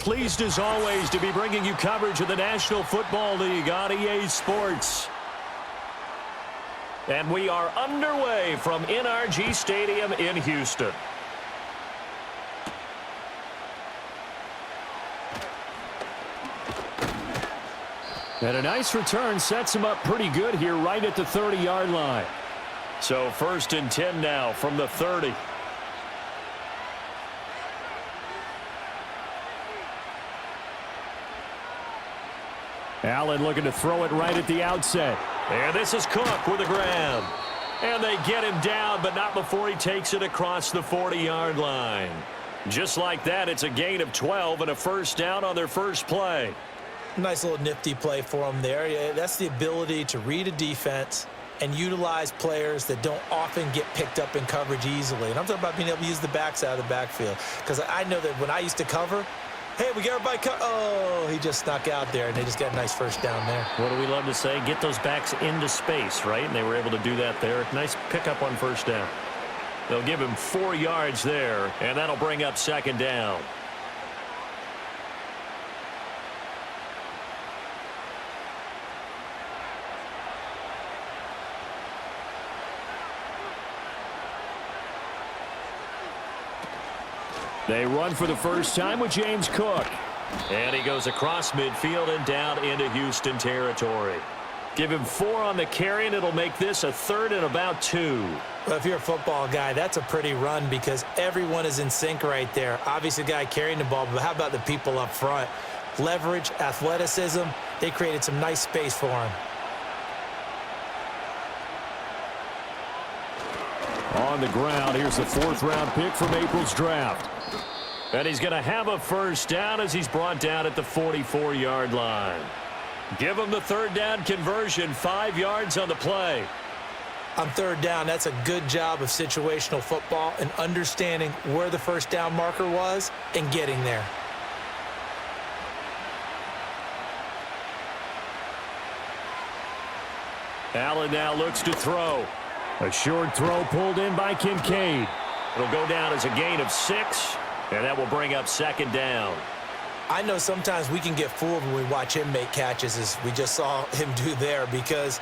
Pleased as always to be bringing you coverage of the National Football League on EA Sports. And we are underway from NRG Stadium in Houston. And a nice return sets him up pretty good here right at the 30-yard line. So 1st and 10 now from the 30. Allen looking to throw it right at the outset. And this is Cook with a grab. And they get him down, but not before he takes it across the 40-yard line. Just like that, it's a gain of 12 and a first down on their first play. Nice little nifty play for him there. Yeah, that's the ability to read a defense and utilize players that don't often get picked up in coverage easily. And I'm talking about being able to use the backs out of the backfield. Because I know that when I used to cover, hey, we got everybody oh, he just snuck out there, and they just got a nice first down there. What do we love to say? Get those backs into space, right? And they were able to do that there. Nice pickup on first down. They'll give him 4 yards there, and that'll bring up 2nd down. They run for the first time with James Cook. And he goes across midfield and down into Houston territory. Give him 4 on the carry, and it'll make this a 3rd and about 2. Well, if you're a football guy, that's a pretty run because everyone is in sync right there. Obviously, the guy carrying the ball, but how about the people up front? Leverage, athleticism, they created some nice space for him. On the ground, here's the 4th-round pick from April's draft. And he's going to have a first down as he's brought down at the 44-yard line. Give him the 3rd down conversion, 5 yards on the play. On 3rd down, that's a good job of situational football and understanding where the first down marker was and getting there. Allen now looks to throw. A short throw pulled in by Kincaid. It'll go down as a gain of 6, and that will bring up 2nd down. I know sometimes we can get fooled when we watch him make catches, as we just saw him do there, because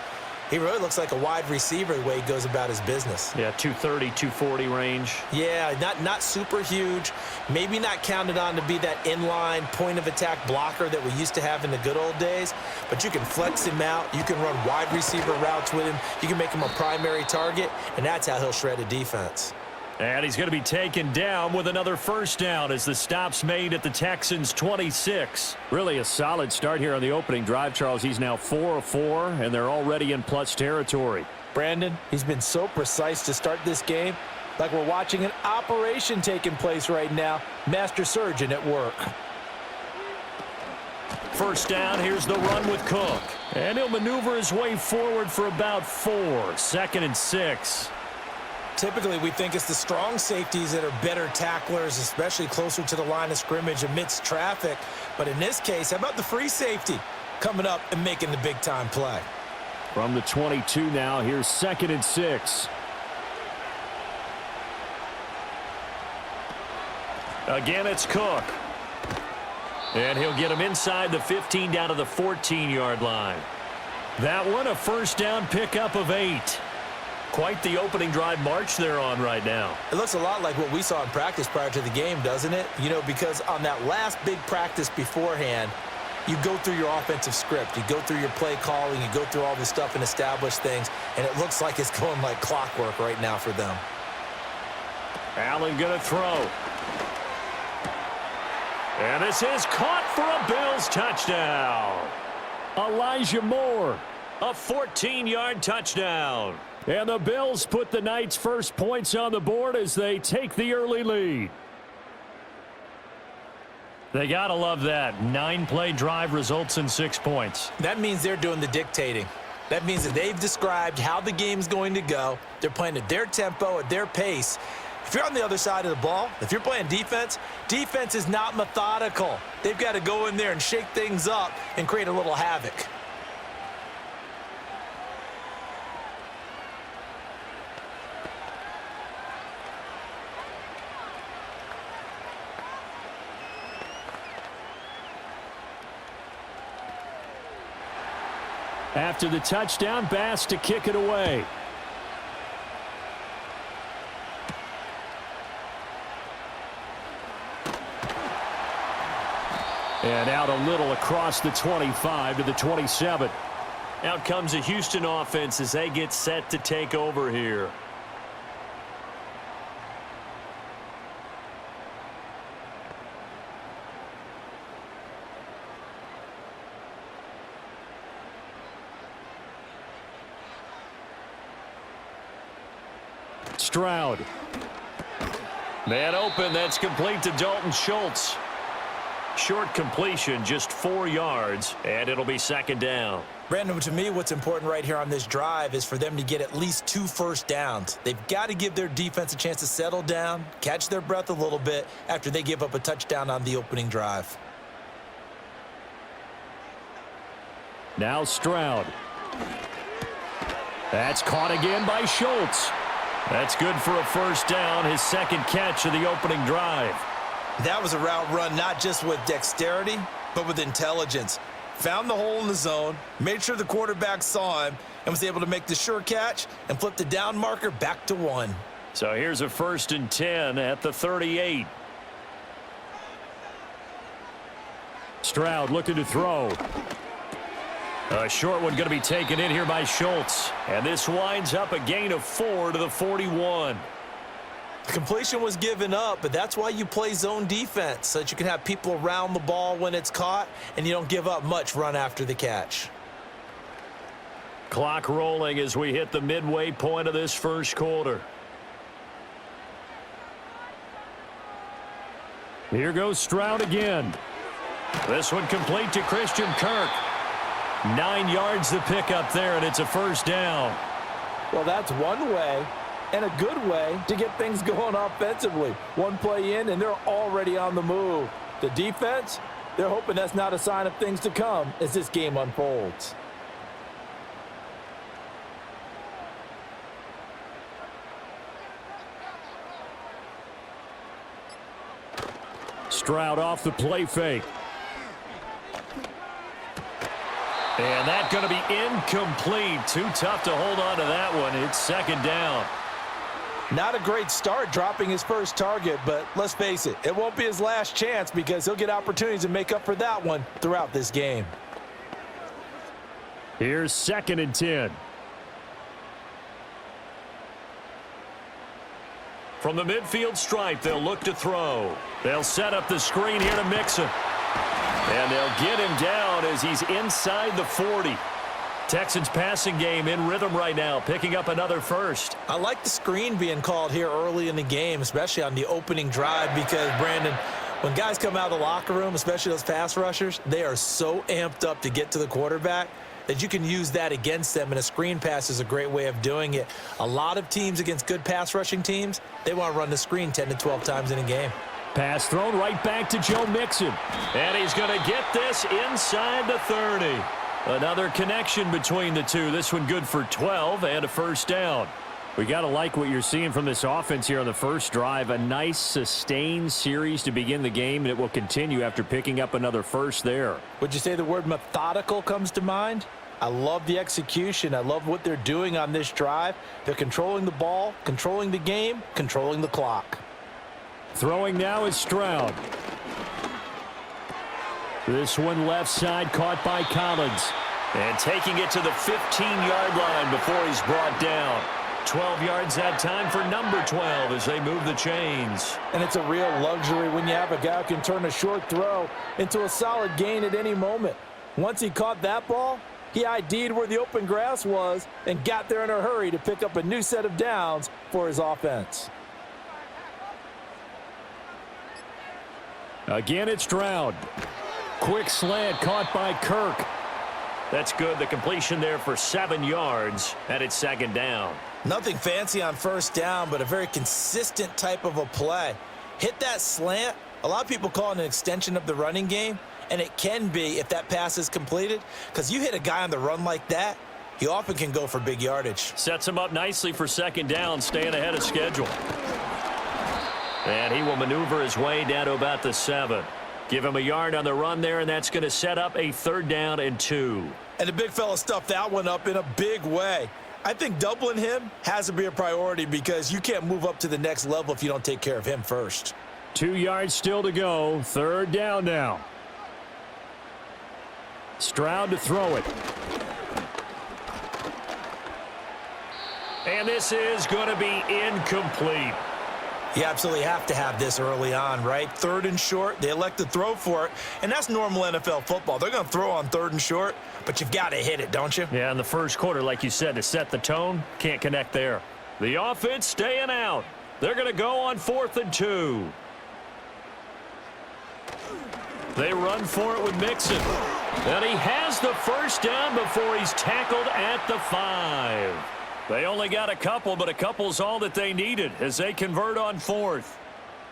he really looks like a wide receiver the way he goes about his business. Yeah, 230, 240 range. Yeah, not super huge. Maybe not counted on to be that inline point-of-attack blocker that we used to have in the good old days, but you can flex him out. You can run wide receiver routes with him. You can make him a primary target, and that's how he'll shred a defense. And he's going to be taken down with another first down as the stop's made at the Texans' 26. Really a solid start here on the opening drive, Charles. He's now 4 of 4, and they're already in plus territory. Brandon, he's been so precise to start this game, like we're watching an operation taking place right now. Master surgeon at work. First down, here's the run with Cook. And he'll maneuver his way forward for about 4. 2nd and 6. Typically, we think it's the strong safeties that are better tacklers, especially closer to the line of scrimmage amidst traffic. But in this case, how about the free safety coming up and making the big-time play? From the 22 now, here's 2nd and 6. Again, it's Cook. And he'll get him inside the 15 down to the 14-yard line. That one, a first down pickup of 8. Quite the opening drive march they're on right now. It looks a lot like what we saw in practice prior to the game, doesn't it? You know, because on that last big practice beforehand, you go through your offensive script. You go through your play calling. You go through all this stuff and establish things. And it looks like it's going like clockwork right now for them. Allen going to throw. And this is caught for a Bills touchdown. Elijah Moore, a 14-yard touchdown. And the Bills put the Knights' first points on the board as they take the early lead. They got to love that. 9-play drive results in 6 points. That means they're doing the dictating. That means that they've described how the game's going to go. They're playing at their tempo, at their pace. If you're on the other side of the ball, if you're playing defense, defense is not methodical. They've got to go in there and shake things up and create a little havoc. After the touchdown, Bass to kick it away. And out a little across the 25 to the 27. Out comes the Houston offense as they get set to take over here. Stroud. Man open, that's complete to Dalton Schultz. Short completion, just 4 yards, and it'll be second down. Brandon, to me, what's important right here on this drive is for them to get at least 2 first downs. They've got to give their defense a chance to settle down, catch their breath a little bit after they give up a touchdown on the opening drive. Now Stroud. That's caught again by Schultz. That's good for a first down, his second catch of the opening drive. That was a route run not just with dexterity, but with intelligence. Found the hole in the zone, made sure the quarterback saw him, and was able to make the sure catch and flip the down marker back to 1. So here's a 1st and 10 at the 38. Stroud looking to throw. A short one going to be taken in here by Schultz. And this winds up a gain of 4 to the 41. The completion was given up, but that's why you play zone defense, so that you can have people around the ball when it's caught, and you don't give up much run after the catch. Clock rolling as we hit the midway point of this first quarter. Here goes Stroud again. This one complete to Christian Kirk. 9 yards to pick up there, and it's a first down. Well, that's one way, and a good way, to get things going offensively. One play in, and they're already on the move. The defense, they're hoping that's not a sign of things to come as this game unfolds. Stroud off the play fake. And that's going to be incomplete. Too tough to hold on to that one. It's second down. Not a great start dropping his first target, but let's face it, it won't be his last chance because he'll get opportunities to make up for that one throughout this game. Here's 2nd and 10. From the midfield stripe, they'll look to throw. They'll set up the screen here to Mixon. And they'll get him down as he's inside the 40. Texans passing game in rhythm right now, picking up another first. I like the screen being called here early in the game, especially on the opening drive, because, Brandon, when guys come out of the locker room, especially those pass rushers, they are so amped up to get to the quarterback that you can use that against them, and a screen pass is a great way of doing it. A lot of teams against good pass rushing teams, they want to run the screen 10 to 12 times in a game. Pass thrown right back to Joe Mixon. And he's going to get this inside the 30. Another connection between the two. This one good for 12 and a first down. We got to like what you're seeing from this offense here on the first drive. A nice sustained series to begin the game, and it will continue after picking up another first there. Would you say the word methodical comes to mind? I love the execution. I love what they're doing on this drive. They're controlling the ball, controlling the game, controlling the clock. Throwing now is Stroud. This one left side caught by Collins. And taking it to the 15-yard line before he's brought down. 12 yards that time for number 12 as they move the chains. And it's a real luxury when you have a guy who can turn a short throw into a solid gain at any moment. Once he caught that ball, he ID'd where the open grass was and got there in a hurry to pick up a new set of downs for his offense. Again, it's Stroud. Quick slant caught by Kirk. That's good. The completion there for 7 yards, and it's second down. Nothing fancy on first down, but a very consistent type of a play. Hit that slant. A lot of people call it an extension of the running game, and it can be if that pass is completed, because you hit a guy on the run like that, he often can go for big yardage. Sets him up nicely for second down, staying ahead of schedule. And he will maneuver his way down to about the 7. Give him a yard on the run there, and that's going to set up a 3rd down and 2. And the big fella stuffed that one up in a big way. I think doubling him has to be a priority because you can't move up to the next level if you don't take care of him first. 2 yards still to go. 3rd down now. Stroud to throw it. And this is going to be incomplete. You absolutely have to have this early on, right? 3rd and short, they elect to throw for it, and that's normal NFL football. They're going to throw on 3rd and short, but you've got to hit it, don't you? Yeah, in the first quarter, like you said, to set the tone, can't connect there. The offense staying out. They're going to go on 4th and 2. They run for it with Mixon. And he has the 1st down before he's tackled at the 5. They only got a couple, but a couple's all that they needed as they convert on 4th.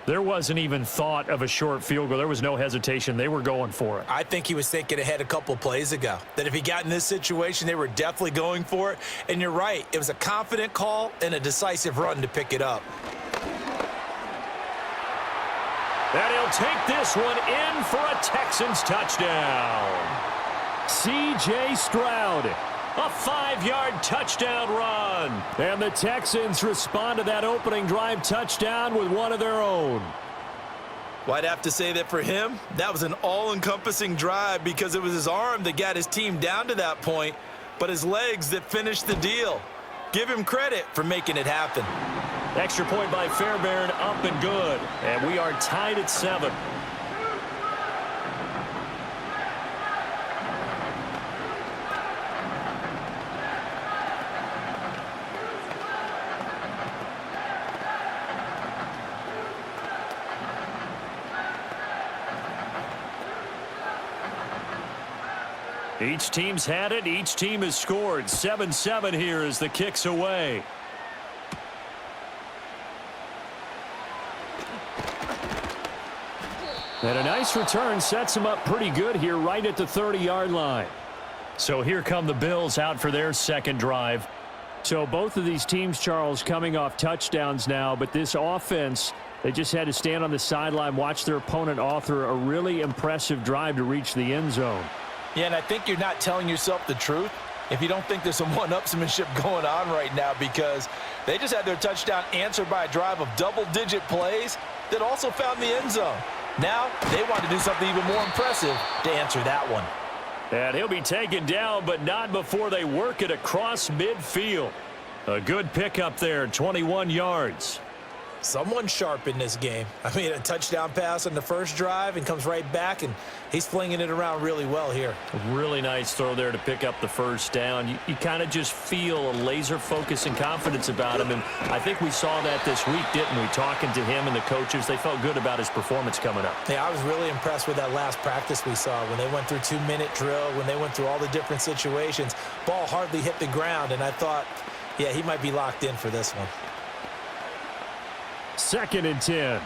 There wasn't even thought of a short field goal. There was no hesitation. They were going for it. I think he was thinking ahead a couple plays ago, that if he got in this situation, they were definitely going for it. And you're right. It was a confident call and a decisive run to pick it up. And he'll take this one in for a Texans touchdown. C.J. Stroud. A 5-yard touchdown run. And the Texans respond to that opening drive touchdown with one of their own. Well, I'd have to say that for him, that was an all-encompassing drive because it was his arm that got his team down to that point, but his legs that finished the deal. Give him credit for making it happen. Extra point by Fairbairn, up and good. And we are tied at 7. Each team's had it. Each team has scored. 7-7 here as the kick's away. And a nice return sets him up pretty good here right at the 30-yard line. So here come the Bills out for their 2nd drive. So both of these teams, Charles, coming off touchdowns now, but this offense, they just had to stand on the sideline, watch their opponent author a really impressive drive to reach the end zone. Yeah, and I think you're not telling yourself the truth if you don't think there's some one-upsmanship going on right now because they just had their touchdown answered by a drive of double-digit plays that also found the end zone. Now they want to do something even more impressive to answer that one. And he'll be taken down, but not before they work it across midfield. A good pickup there, 21 yards. Someone sharp in this game. I mean, a touchdown pass on the first drive and comes right back, and he's flinging it around really well here. A really nice throw there to pick up the 1st down. You kind of just feel a laser focus and confidence about him, and I think we saw that this week, didn't we? Talking to him and the coaches, they felt good about his performance coming up. Yeah, I was really impressed with that last practice we saw when they went through 2-minute drill, when they went through all the different situations. Ball hardly hit the ground, and I thought, yeah, he might be locked in for this one. 2nd and 10.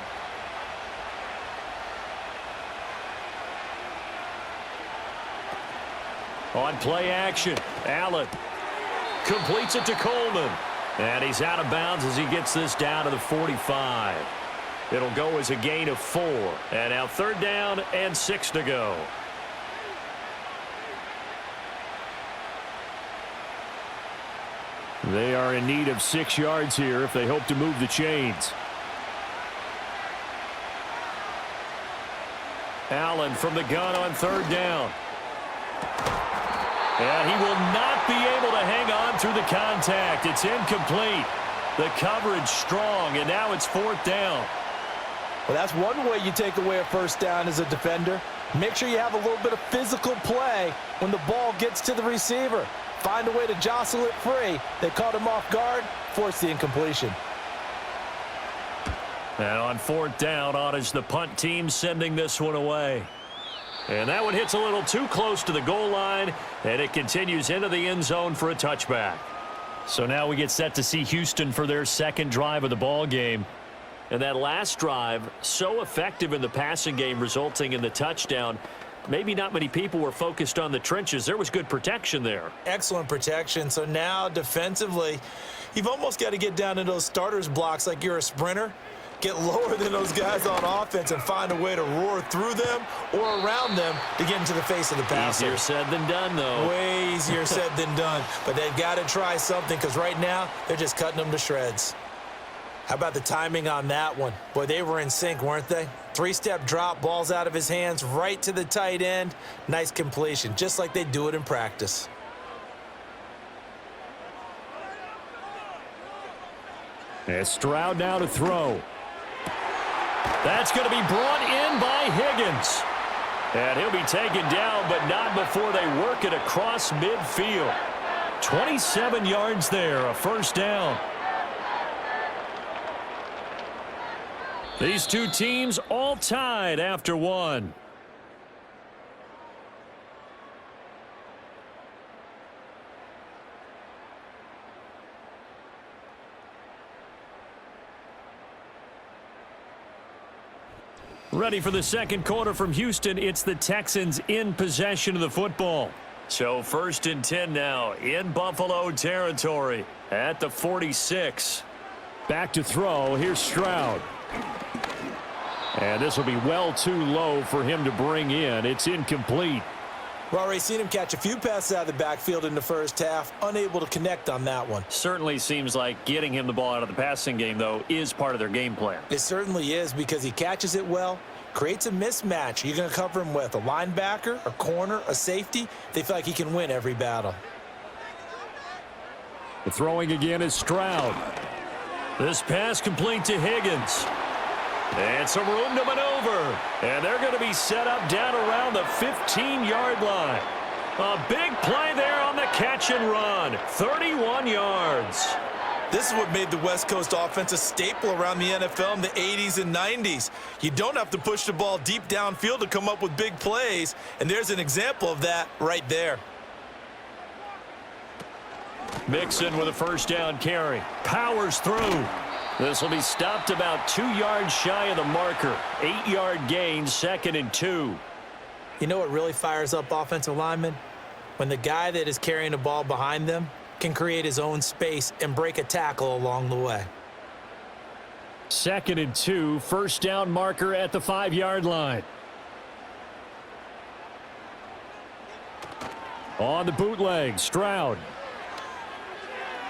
On play action, Allen completes it to Coleman. And he's out of bounds as he gets this down to the 45. It'll go as a gain of 4. And now 3rd down and 6 to go. They are in need of 6 yards here if they hope to move the chains. Allen from the gun on 3rd down. And he will not be able to hang on through the contact. It's incomplete. The coverage strong, and now it's 4th down. Well, that's one way you take away a 1st down as a defender. Make sure you have a little bit of physical play when the ball gets to the receiver. Find a way to jostle it free. They caught him off guard, forced the incompletion. And on 4th down, on is the punt team sending this one away. And that one hits a little too close to the goal line, and it continues into the end zone for a touchback. So now we get set to see Houston for their 2nd drive of the ball game. And that last drive, so effective in the passing game, resulting in the touchdown. Maybe not many people were focused on the trenches. There was good protection there. Excellent protection. So now defensively, you've almost got to get down into those starters blocks like you're a sprinter Get lower than those guys on offense and find a way to roar through them or around them to get into the face of the passer. Easier said than done, though. Way easier said than done. But they've got to try something because right now they're just cutting them to shreds. How about the timing on that one? Boy, they were in sync, weren't they? Three-step drop, balls out of his hands, right to the tight end. Nice completion, just like they do it in practice. And Stroud now to throw. That's going to be brought in by Higgins. And he'll be taken down, but not before they work it across midfield. 27 yards there, a first down. These two teams all tied after one. Ready for the second quarter from Houston. It's the Texans in possession of the football. So 1st and 10 now in Buffalo territory at the 46. Back to throw. Here's Stroud. And this will be well too low for him to bring in. It's incomplete. We've already seen him catch a few passes out of the backfield in the first half, unable to connect on that one. Certainly seems like getting him the ball out of the passing game, though, is part of their game plan. It certainly is because he catches it well, creates a mismatch. You're going to cover him with a linebacker, a corner, a safety. They feel like he can win every battle. The throwing again is Stroud. This pass complete to Higgins. And some room to maneuver. And they're going to be set up down around the 15-yard line. A big play there on the catch and run. 31 yards. This is what made the West Coast offense a staple around the NFL in the 80s and 90s. You don't have to push the ball deep downfield to come up with big plays. And there's an example of that right there. Mixon with a first down carry. Powers through. This will be stopped about 2 yards shy of the marker. 8-yard gain, 2nd and 2. You know what really fires up offensive linemen? When the guy that is carrying the ball behind them can create his own space and break a tackle along the way. 2nd and 2, first down marker at the 5-yard line. On the bootleg, Stroud.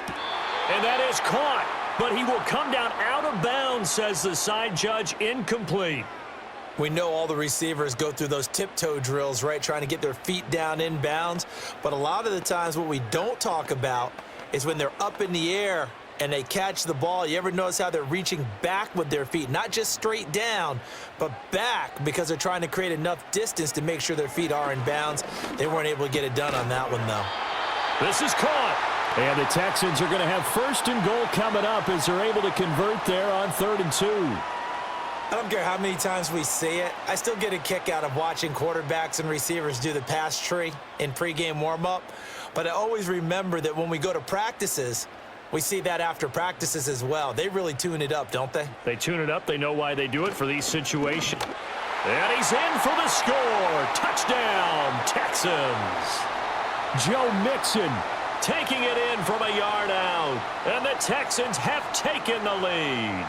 And that is caught. But he will come down out of bounds, says the side judge. Incomplete. We know all the receivers go through those tiptoe drills, right, trying to get their feet down in bounds. But a lot of the times what we don't talk about is when they're up in the air and they catch the ball. You ever notice how they're reaching back with their feet? Not just straight down, but back because they're trying to create enough distance to make sure their feet are in bounds. They weren't able to get it done on that one, though. This is caught. And the Texans are going to have 1st and goal coming up as they're able to convert there on 3rd and 2. I don't care how many times we see it. I still get a kick out of watching quarterbacks and receivers do the pass tree in pregame warm-up. But I always remember that when we go to practices, we see that after practices as well. They really tune it up, don't they? They tune it up. They know why they do it for these situations. And he's in for the score. Touchdown, Texans. Joe Mixon taking it in from a yard out. And the Texans have taken the lead.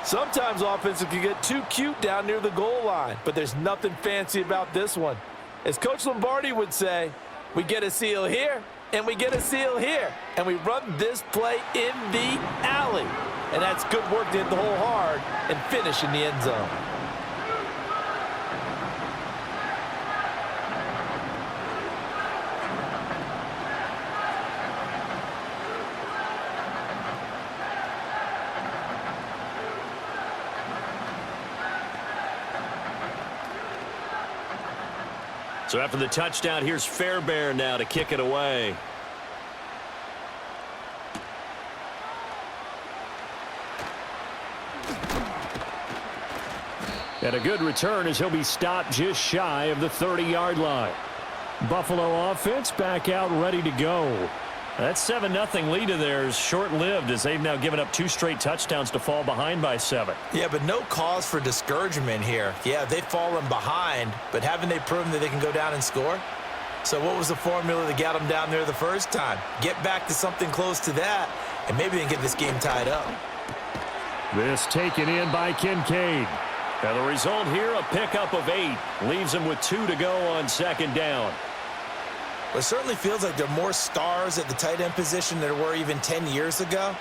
Sometimes offenses can get too cute down near the goal line, but there's nothing fancy about this one. As Coach Lombardi would say, we get a seal here, and we get a seal here, and we run this play in the alley. And that's good work to hit the hole hard and finish in the end zone. So after the touchdown, here's Fairbairn now to kick it away. And a good return as he'll be stopped just shy of the 30-yard line. Buffalo offense back out ready to go. That 7-0 lead of theirs short-lived as they've now given up 2 straight touchdowns to fall behind by 7. Yeah, but no cause for discouragement here. Yeah, they've fallen behind, but haven't they proven that they can go down and score? So what was the formula that got them down there the first time? Get back to something close to that, and maybe they can get this game tied up. This taken in by Kincaid. And the result here, a pickup of 8. Leaves him with 2 to go on second down. It certainly feels like there are more stars at the tight end position than there were even 10 years ago.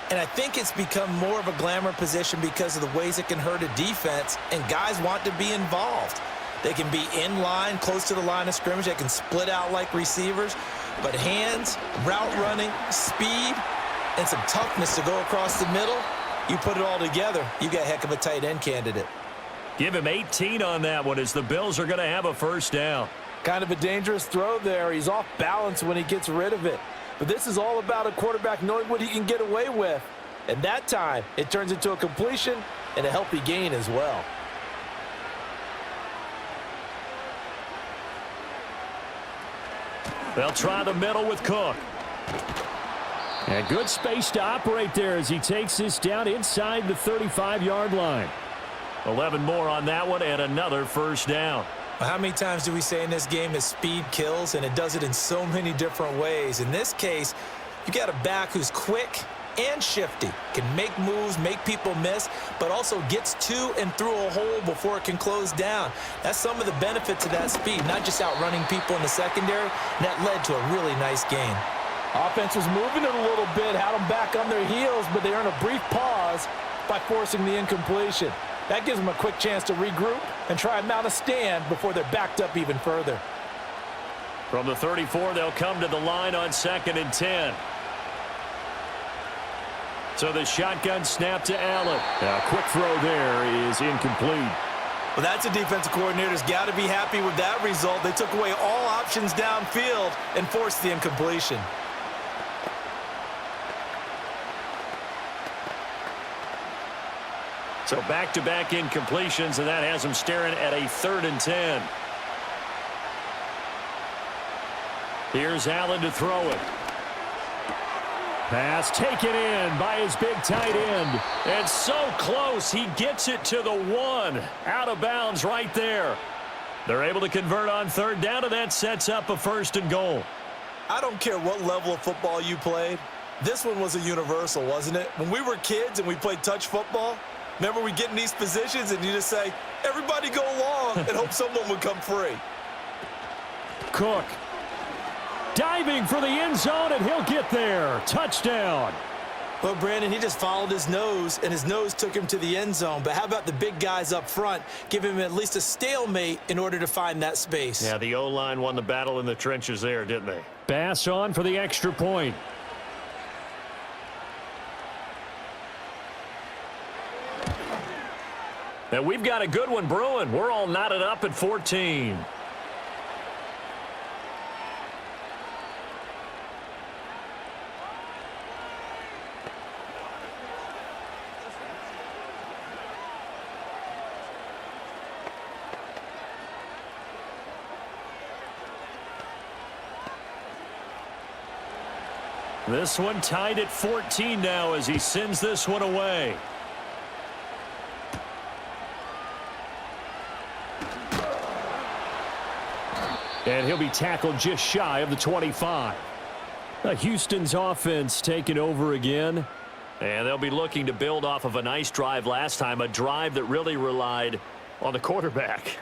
And I think it's become more of a glamour position because of the ways it can hurt a defense, and guys want to be involved. They can be in line, close to the line of scrimmage. They can split out like receivers. But hands, route running, speed, and some toughness to go across the middle, you put it all together, you got a heck of a tight end candidate. Give him 18 on that one as the Bills are going to have a first down. Kind of a dangerous throw there. He's off balance when he gets rid of it. But this is all about a quarterback knowing what he can get away with. And that time, it turns into a completion and a healthy gain as well. They'll try the middle with Cook. And good space to operate there as he takes this down inside the 35-yard line. 11 more on that one and another first down. How many times do we say in this game that speed kills, and it does it in so many different ways? In this case, you got a back who's quick and shifty, can make moves, make people miss, but also gets to and through a hole before it can close down. That's some of the benefits of that speed, not just outrunning people in the secondary, and that led to a really nice gain. Offense was moving it a little bit, had them back on their heels, but they earn a brief pause by forcing the incompletion. That gives them a quick chance to regroup and try and mount a stand before they're backed up even further. From the 34, they'll come to the line on 2nd and 10. So the shotgun snap to Allen. A quick throw there is incomplete. Well, that's a defensive coordinator's got to be happy with that result. They took away all options downfield and forced the incompletion. So back-to-back incompletions, and that has them staring at a 3rd and 10. Here's Allen to throw it. Pass taken in by his big tight end. And so close, he gets it to the 1. Out of bounds right there. They're able to convert on 3rd down, and that sets up a 1st and goal. I don't care what level of football you played. This one was a universal, wasn't it? When we were kids and we played touch football, remember we get in these positions and you just say, everybody go along and hope someone would come free. Cook diving for the end zone, and he'll get there. Touchdown. Well, Brandon, he just followed his nose, and his nose took him to the end zone. But how about the big guys up front? Give him at least a stalemate in order to find that space. Yeah, the O-line won the battle in the trenches there, didn't they? Pass on for the extra point. And we've got a good one brewing. We're all knotted up at 14. This one tied at 14 now as he sends this one away. And he'll be tackled just shy of the 25. Houston's offense taking over again. And they'll be looking to build off of a nice drive last time, a drive that really relied on the quarterback.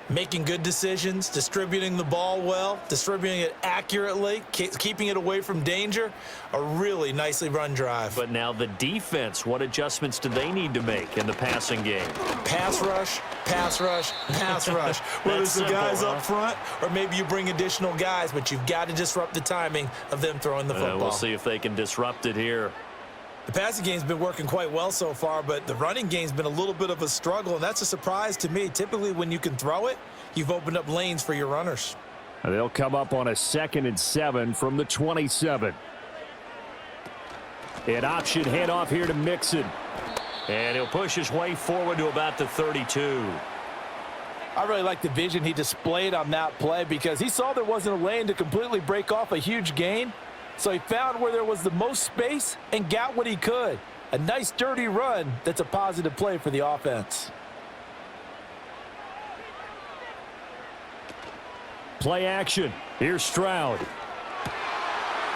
Making good decisions, distributing the ball well, distributing it accurately, keeping it away from danger. A really nicely run drive. But now the defense, what adjustments do they need to make in the passing game? Pass rush, pass rush, pass rush. Whether it's the guys up front or maybe you bring additional guys, but you've got to disrupt the timing of them throwing the football. We'll see if they can disrupt it here. The passing game's been working quite well so far, but the running game's been a little bit of a struggle, and that's a surprise to me. Typically, when you can throw it, you've opened up lanes for your runners. They'll come up on a 2nd and 7 from the 27. An option handoff here to Mixon. And he'll push his way forward to about the 32. I really like the vision he displayed on that play because he saw there wasn't a lane to completely break off a huge gain. So he found where there was the most space and got what he could. A nice, dirty run that's a positive play for the offense. Play action. Here's Stroud.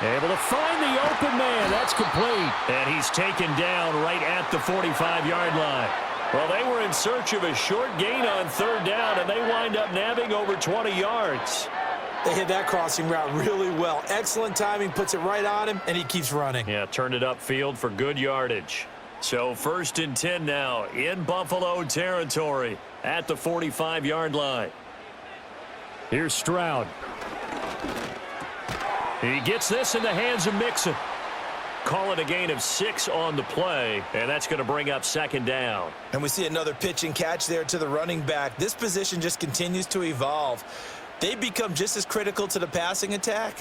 Able to find the open man. That's complete. And he's taken down right at the 45-yard line. Well, they were in search of a short gain on third down, and they wind up nabbing over 20 yards. They hit that crossing route really well. Excellent timing, puts it right on him, and he keeps running. Yeah, turned it upfield for good yardage. So 1st and 10 now in Buffalo territory at the 45-yard line. Here's Stroud. He gets this in the hands of Mixon. Call it a gain of 6 on the play, and that's going to bring up 2nd down. And we see another pitch and catch there to the running back. This position just continues to evolve. They become just as critical to the passing attack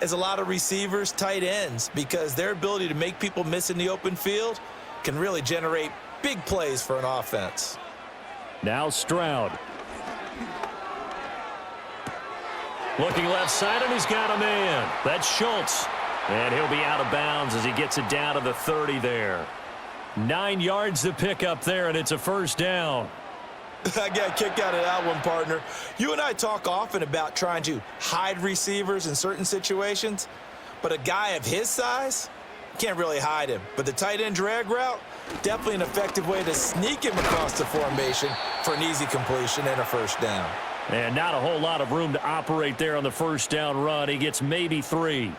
as a lot of receivers, tight ends, because their ability to make people miss in the open field can really generate big plays for an offense. Now Stroud. Looking left side, and he's got a man. That's Schultz. And he'll be out of bounds as he gets it down to the 30 there. 9 yards to pick up there, and it's a 1st down. I got a kick out of that one, partner. You and I talk often about trying to hide receivers in certain situations, but a guy of his size can't really hide him. But the tight end drag route, definitely an effective way to sneak him across the formation for an easy completion and a 1st down. And not a whole lot of room to operate there on the 1st down run. He gets maybe 3.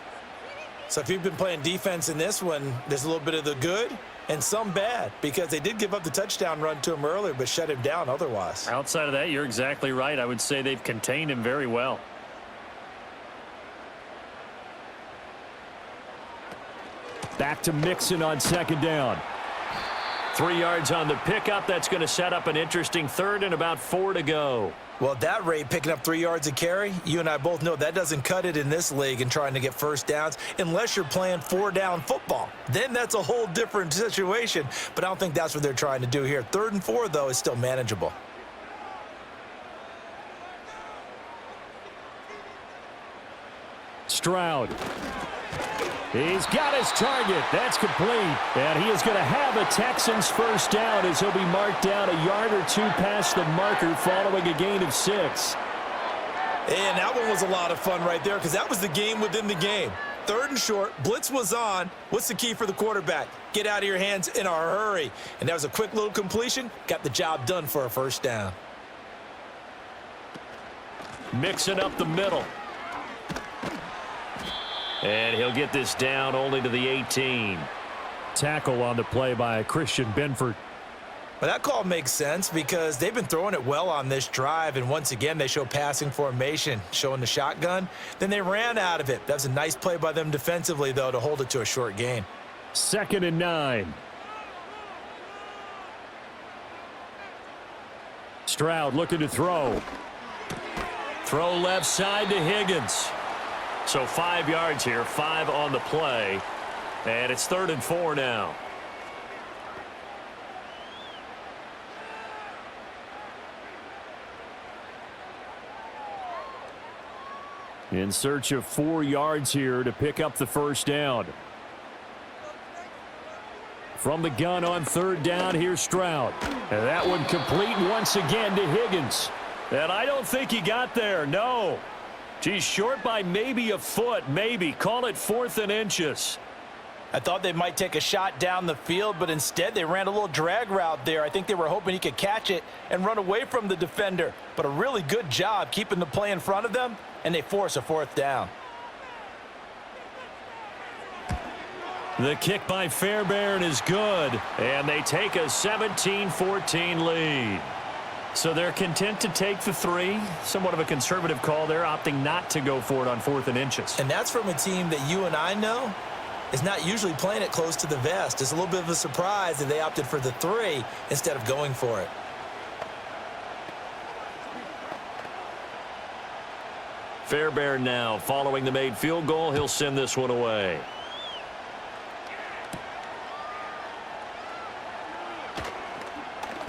So if you've been playing defense in this one, there's a little bit of the good and some bad, because they did give up the touchdown run to him earlier but shut him down otherwise. Outside of that, you're exactly right. I would say they've contained him very well. Back to Mixon on 2nd down. 3 yards on the pickup. That's going to set up an interesting 3rd and about 4 to go. Well, at that rate, picking up 3 yards a carry, you and I both know that doesn't cut it in this league and trying to get 1st downs unless you're playing 4-down football. Then that's a whole different situation, but I don't think that's what they're trying to do here. 3rd and 4, though, is still manageable. Stroud. He's got his target. That's complete. And he is going to have a Texans 1st down as he'll be marked down a yard or 2 past the marker following a gain of 6. And that one was a lot of fun right there because that was the game within the game. 3rd and short, blitz was on. What's the key for the quarterback? Get out of your hands in a hurry. And that was a quick little completion. Got the job done for a 1st down. Mixing up the middle. And he'll get this down only to the 18. Tackle on the play by Christian Benford. Well, that call makes sense because they've been throwing it well on this drive, and once again, they show passing formation, showing the shotgun. Then they ran out of it. That was a nice play by them defensively, though, to hold it to a short gain. 2nd and 9. Stroud looking to throw. Throw left side to Higgins. So 5 yards here, 5 on the play. And it's 3rd and 4 now. In search of 4 yards here to pick up the 1st down. From the gun on 3rd down, here's Stroud. And that one complete once again to Higgins. And I don't think he got there, no. He's short by maybe a foot, maybe. Call it 4th and inches. I thought they might take a shot down the field, but instead they ran a little drag route there. I think they were hoping he could catch it and run away from the defender. But a really good job keeping the play in front of them, and they force a 4th down. The kick by Fairbairn is good, and they take a 17-14 lead. So they're content to take the 3. Somewhat of a conservative call there, opting not to go for it on 4th and inches. And that's from a team that you and I know is not usually playing it close to the vest. It's a little bit of a surprise that they opted for the 3 instead of going for it. Fairbairn now following the made field goal. He'll send this one away.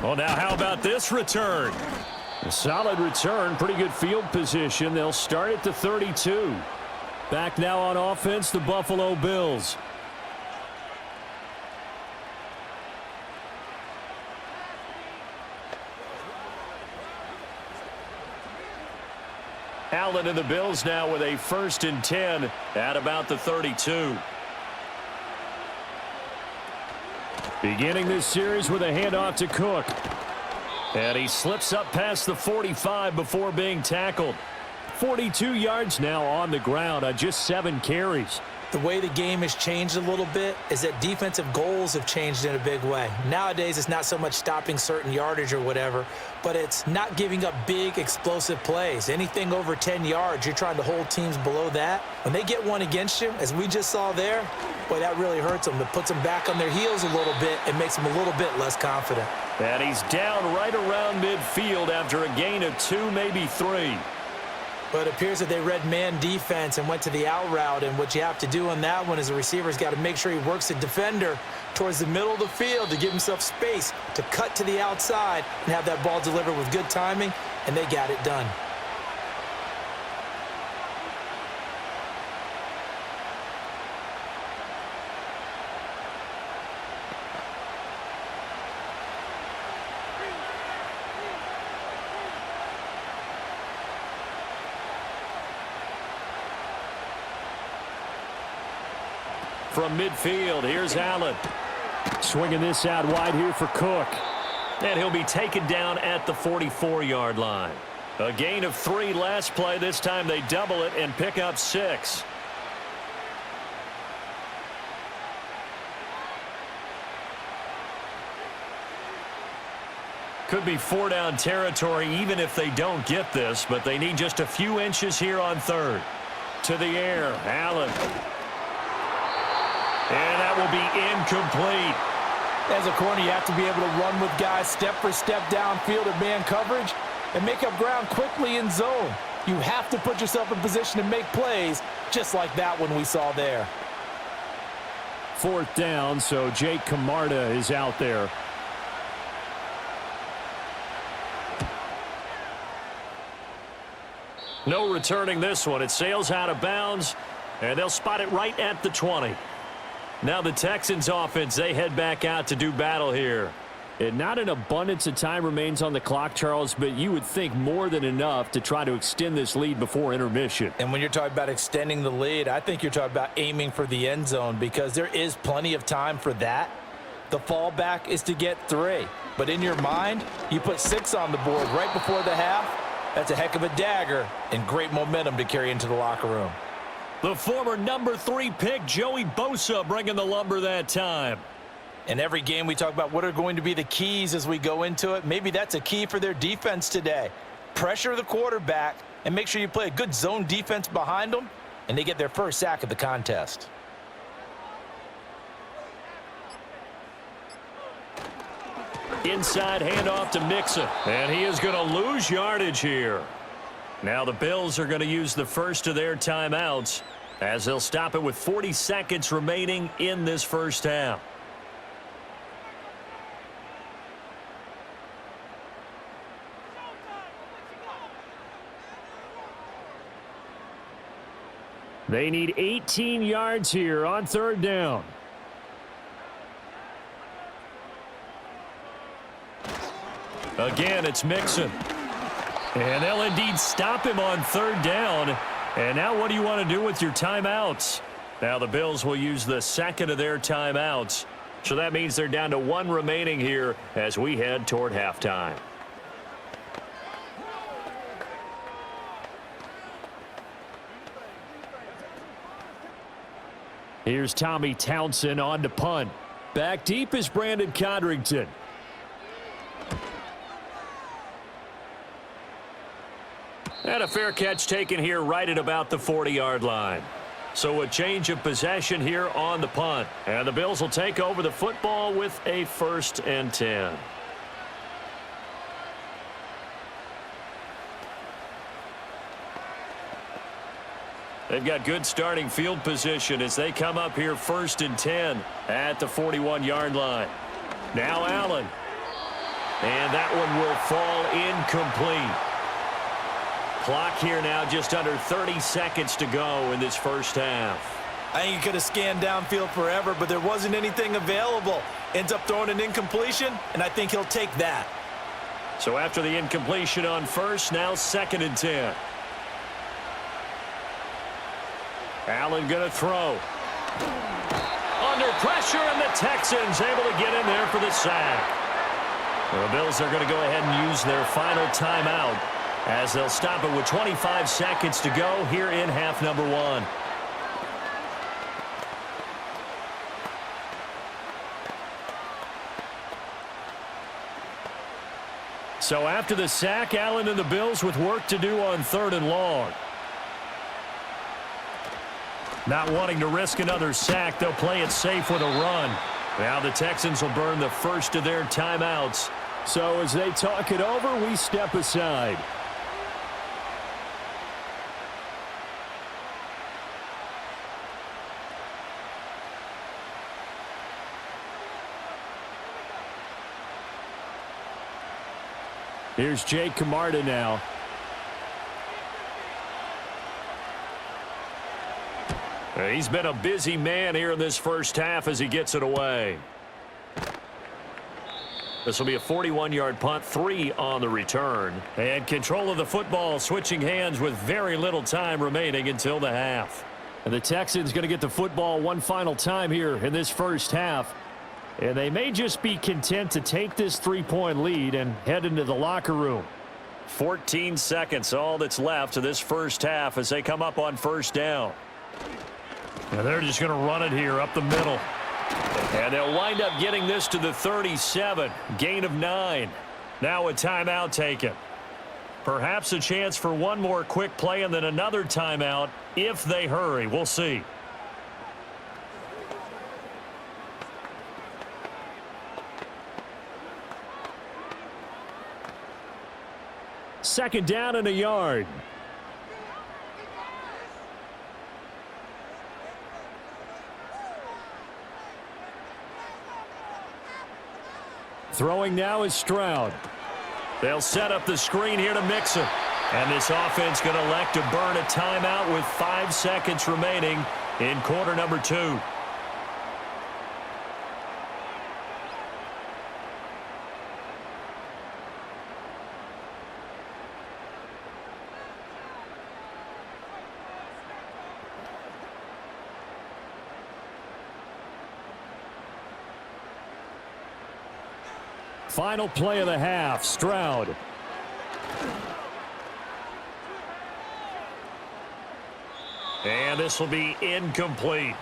Well, now how about this return? A solid return, pretty good field position. They'll start at the 32. Back now on offense, the Buffalo Bills. Allen and the Bills now with a 1st and 10 at about the 32. Beginning this series with a handoff to Cook. And he slips up past the 45 before being tackled. 42 yards now on the ground on just 7 carries. The way the game has changed a little bit is that defensive goals have changed in a big way. Nowadays, it's not so much stopping certain yardage or whatever, but it's not giving up big, explosive plays. Anything over 10 yards, you're trying to hold teams below that. When they get one against you, as we just saw there, boy, that really hurts them. It puts them back on their heels a little bit and makes them a little bit less confident. And he's down right around midfield after a gain of 2, maybe 3. But it appears that they read man defense and went to the out route, and what you have to do on that one is the receiver's got to make sure he works the defender towards the middle of the field to give himself space to cut to the outside and have that ball delivered with good timing, and they got it done. From midfield, here's Allen. Swinging this out wide here for Cook. And he'll be taken down at the 44-yard line. A gain of 3 last play. This time they double it and pick up 6. Could be 4-down territory even if they don't get this, but they need just a few inches here on 3rd. To the air, Allen. And that will be incomplete. As a corner, you have to be able to run with guys step for step downfield in man coverage and make up ground quickly in zone. You have to put yourself in position to make plays just like that one we saw there. 4th down, so Jake Camarda is out there. No returning this one. It sails out of bounds, and they'll spot it right at the 20. Now the Texans offense, they head back out to do battle here. And not an abundance of time remains on the clock, Charles, but you would think more than enough to try to extend this lead before intermission. And when you're talking about extending the lead, I think you're talking about aiming for the end zone because there is plenty of time for that. The fallback is to get 3. But in your mind, you put 6 on the board right before the half. That's a heck of a dagger and great momentum to carry into the locker room. The former number 3 pick, Joey Bosa, bringing the lumber that time. In every game we talk about what are going to be the keys as we go into it. Maybe that's a key for their defense today. Pressure the quarterback and make sure you play a good zone defense behind them, and they get their first sack of the contest. Inside handoff to Mixon, and he is going to lose yardage here. Now the Bills are going to use the first of their timeouts as they'll stop it with 40 seconds remaining in this first half. They need 18 yards here on 3rd down. Again, it's Mixon. And they'll indeed stop him on 3rd down. And now what do you want to do with your timeouts? Now the Bills will use the second of their timeouts. So that means they're down to 1 remaining here as we head toward halftime. Here's Tommy Townsend on to punt. Back deep is Brandon Codrington. And a fair catch taken here right at about the 40-yard line. So a change of possession here on the punt. And the Bills will take over the football with a 1st and 10. They've got good starting field position as they come up here 1st and 10 at the 41-yard line. Now Allen. And that one will fall incomplete. Clock here now just under 30 seconds to go in this first half. I think he could have scanned downfield forever, but there wasn't anything available. Ends up throwing an incompletion, and I think he'll take that. So after the incompletion on 1st, now 2nd and 10. Allen going to throw. Under pressure, and the Texans able to get in there for the sack. The Bills are going to go ahead and use their final timeout as they'll stop it with 25 seconds to go here in half number one. So after the sack, Allen and the Bills with work to do on 3rd and long. Not wanting to risk another sack, they'll play it safe with a run. Now the Texans will burn the first of their timeouts. So as they talk it over, we step aside. Here's Jake Camarda now. He's been a busy man here in this first half as he gets it away. This will be a 41-yard punt, 3 on the return. And control of the football switching hands with very little time remaining until the half. And the Texans going to get the football one final time here in this first half. And they may just be content to take this 3-point lead and head into the locker room. 14 seconds, all that's left of this first half as they come up on first down. And they're just going to run it here up the middle. And they'll wind up getting this to the 37. Gain of 9. Now a timeout taken. Perhaps a chance for one more quick play and then another timeout if they hurry. We'll see. Second down and a yard. Throwing now is Stroud. They'll set up the screen here to Mixon. And this offense going to elect to burn a timeout with 5 seconds remaining in quarter number 2. Final play of the half, Stroud. And this will be incomplete.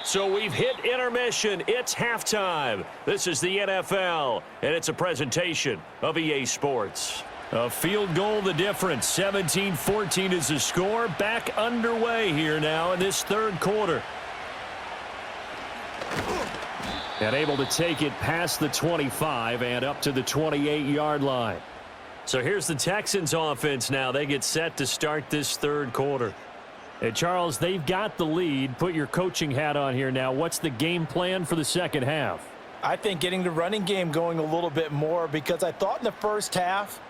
So we've hit intermission. It's halftime. This is the NFL, and it's a presentation of EA Sports. A field goal the difference. 17-14 is the score. Back underway here now in this third quarter. And able to take it past the 25 and up to the 28-yard line. So here's the Texans offense now. They get set to start this third quarter. And Charles, they've got the lead. Put your coaching hat on here now. What's the game plan for the second half? I think getting the running game going a little bit more, because I thought in the first half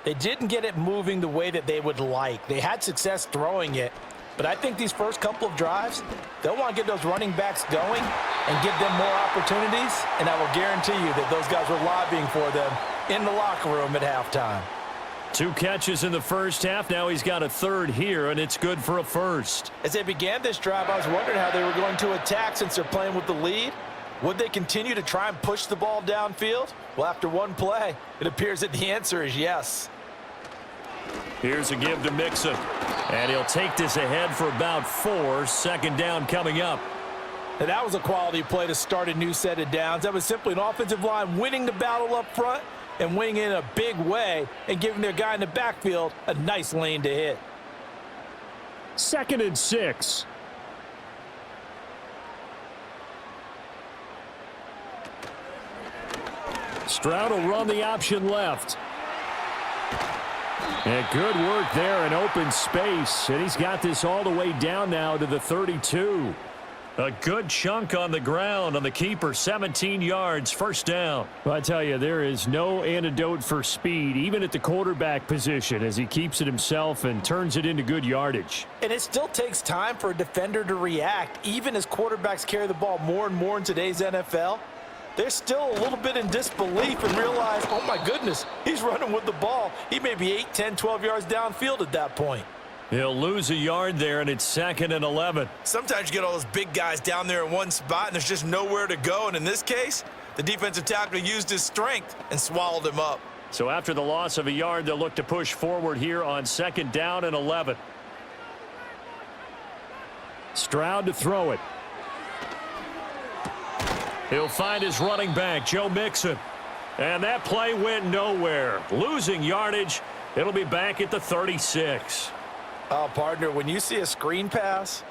they didn't get it moving the way that they would like. They had success throwing it. But I think these first couple of drives, they'll want to get those running backs going and give them more opportunities. And I will guarantee you that those guys were lobbying for them in the locker room at halftime. 2 catches in the first half. Now he's got a third here, and it's good for a first. As they began this drive, I was wondering how they were going to attack since they're playing with the lead. Would they continue to try and push the ball downfield? Well, after one play, it appears that the answer is yes. Here's a give to Mixon. And he'll take this ahead for about 4. Second down coming up. And that was a quality play to start a new set of downs. That was simply an offensive line winning the battle up front and winning in a big way and giving their guy in the backfield a nice lane to hit. 2nd and 6. Stroud will run the option left. And good work there in open space. And he's got this all the way down now to the 32. A good chunk on the ground on the keeper. 17 yards, first down. Well, I tell you, there is no antidote for speed, even at the quarterback position, as he keeps it himself and turns it into good yardage. And it still takes time for a defender to react, even as quarterbacks carry the ball more and more in today's NFL. They're still a little bit in disbelief and realize, oh my goodness, he's running with the ball. He may be 8, 10, 12 yards downfield at that point. He'll lose a yard there, and it's 2nd and 11. Sometimes you get all those big guys down there in one spot, and there's just nowhere to go. And in this case, the defensive tackle used his strength and swallowed him up. So after the loss of a yard, they'll look to push forward here on 2nd down and 11. Stroud to throw it. He'll find his running back, Joe Mixon. And that play went nowhere. Losing yardage. It'll be back at the 36. Oh, partner, when you see a screen pass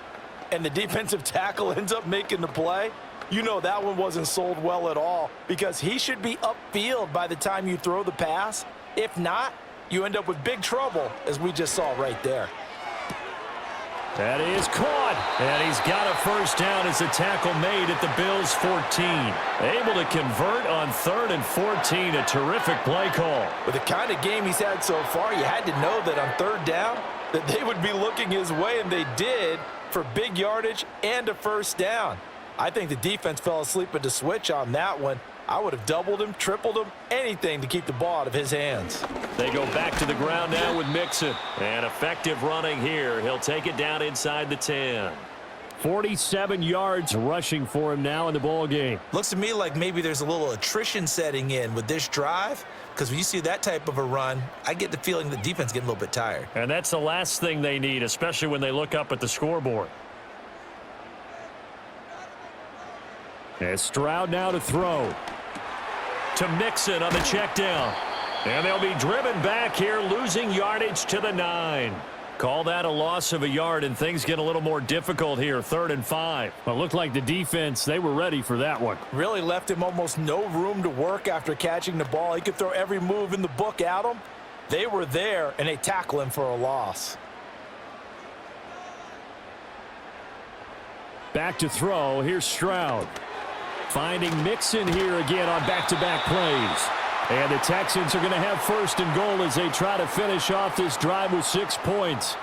and the defensive tackle ends up making the play, you know that one wasn't sold well at all because he should be upfield by the time you throw the pass. If not, you end up with big trouble, as we just saw right there. That is caught, and he's got a first down as the tackle made at the Bills' 14. Able to convert on 3rd and 14, a terrific play call. With the kind of game he's had so far, you had to know that on 3rd down that they would be looking his way, and they did, for big yardage and a first down. I think the defense fell asleep at the switch on that one. I would have doubled him, tripled him, anything to keep the ball out of his hands. They go back to the ground now with Mixon. And effective running here. He'll take it down inside the 10. 47 yards rushing for him now in the ball game. Looks to me like maybe there's a little attrition setting in with this drive, because when you see that type of a run, I get the feeling the defense getting a little bit tired. And that's the last thing they need, especially when they look up at the scoreboard. And Stroud now to throw. To Mixon on the check down. And they'll be driven back here, losing yardage to the 9. Call that a loss of a yard, and things get a little more difficult here, 3rd and 5. Well, it looked like the defense, they were ready for that one. Really left him almost no room to work after catching the ball. He could throw every move in the book at him. They were there, and they tackle him for a loss. Back to throw. Here's Stroud. Finding Mixon here again on back-to-back plays. And the Texans are going to have 1st and goal as they try to finish off this drive with 6 points.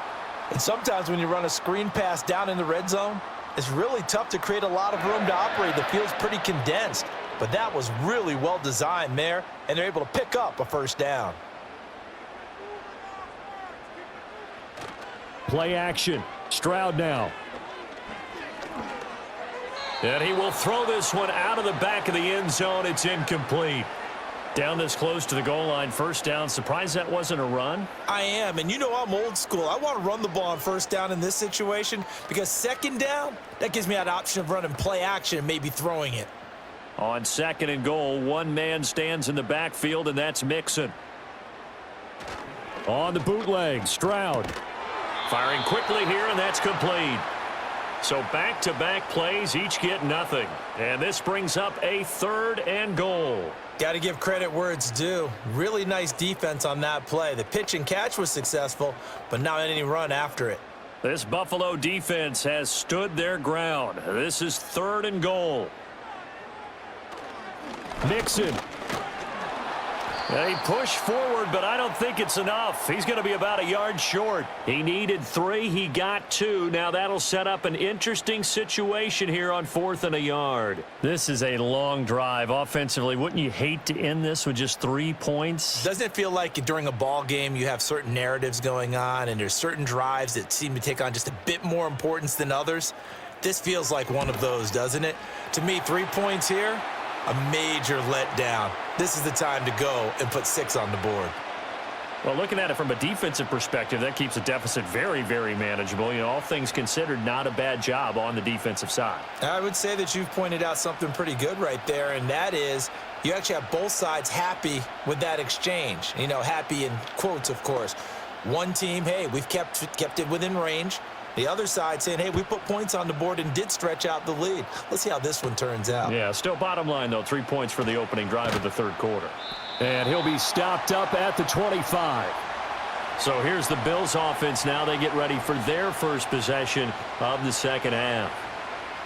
And sometimes when you run a screen pass down in the red zone, it's really tough to create a lot of room to operate. The field's pretty condensed. But that was really well designed there, and they're able to pick up a first down. Play action. Stroud now. And he will throw this one out of the back of the end zone. It's incomplete. Down this close to the goal line, 1st down. Surprised that wasn't a run? I am, and you know I'm old school. I want to run the ball on 1st down in this situation because 2nd down, that gives me that option of running play action and maybe throwing it. On 2nd and goal, one man stands in the backfield, and that's Mixon. On the bootleg, Stroud. Firing quickly here, and that's complete. So back-to-back plays, each get nothing. And this brings up a 3rd and goal. Got to give credit where it's due. Really nice defense on that play. The pitch and catch was successful, but not any run after it. This Buffalo defense has stood their ground. This is 3rd and goal. Mixon. He pushed forward, but I don't think it's enough. He's going to be about a yard short. He needed 3. He got 2. Now that'll set up an interesting situation here on 4th and a yard. This is a long drive offensively. Wouldn't you hate to end this with just 3 points? Doesn't it feel like during a ball game you have certain narratives going on and there's certain drives that seem to take on just a bit more importance than others? This feels like one of those, doesn't it? To me, 3 points here, a major letdown. This is the time to go and put 6 on the board. Well, looking at it from a defensive perspective, that keeps the deficit very, very manageable. You know, all things considered, not a bad job on the defensive side. I would say that you've pointed out something pretty good right there, and that is you actually have both sides happy with that exchange. You know, happy in quotes, of course. One team, hey, we've kept it within range. The other side saying, hey, we put points on the board and did stretch out the lead. Let's see how this one turns out. Yeah, still bottom line, though, 3 points for the opening drive of the 3rd quarter. And he'll be stopped up at the 25. So here's the Bills offense now. They get ready for their first possession of the 2nd half.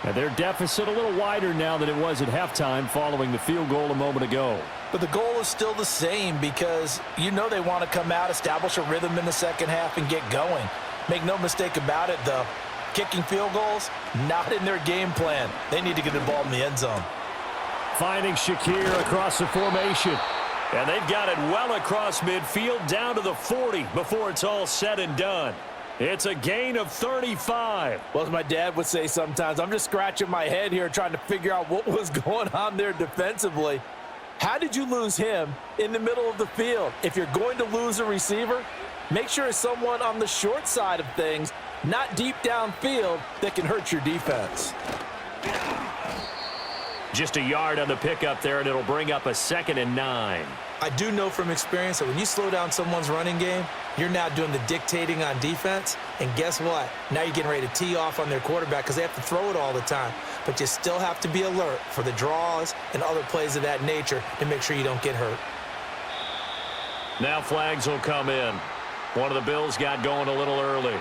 And their deficit a little wider now than it was at halftime following the field goal a moment ago. But the goal is still the same because you know they want to come out, establish a rhythm in the 2nd half, and get going. Make no mistake about it, though. Kicking field goals, not in their game plan. They need to get the ball in the end zone. Finding Shakir across the formation. And they've got it well across midfield down to the 40 before it's all said and done. It's a gain of 35. Well, as my dad would say sometimes, I'm just scratching my head here trying to figure out what was going on there defensively. How did you lose him in the middle of the field? If you're going to lose a receiver, make sure it's someone on the short side of things, not deep downfield, that can hurt your defense. Just a yard on the pickup there, and it'll bring up a 2nd and 9. I do know from experience that when you slow down someone's running game, you're now doing the dictating on defense. And guess what? Now you're getting ready to tee off on their quarterback because they have to throw it all the time. But you still have to be alert for the draws and other plays of that nature to make sure you don't get hurt. Now flags will come in. One of the Bills got going a little early.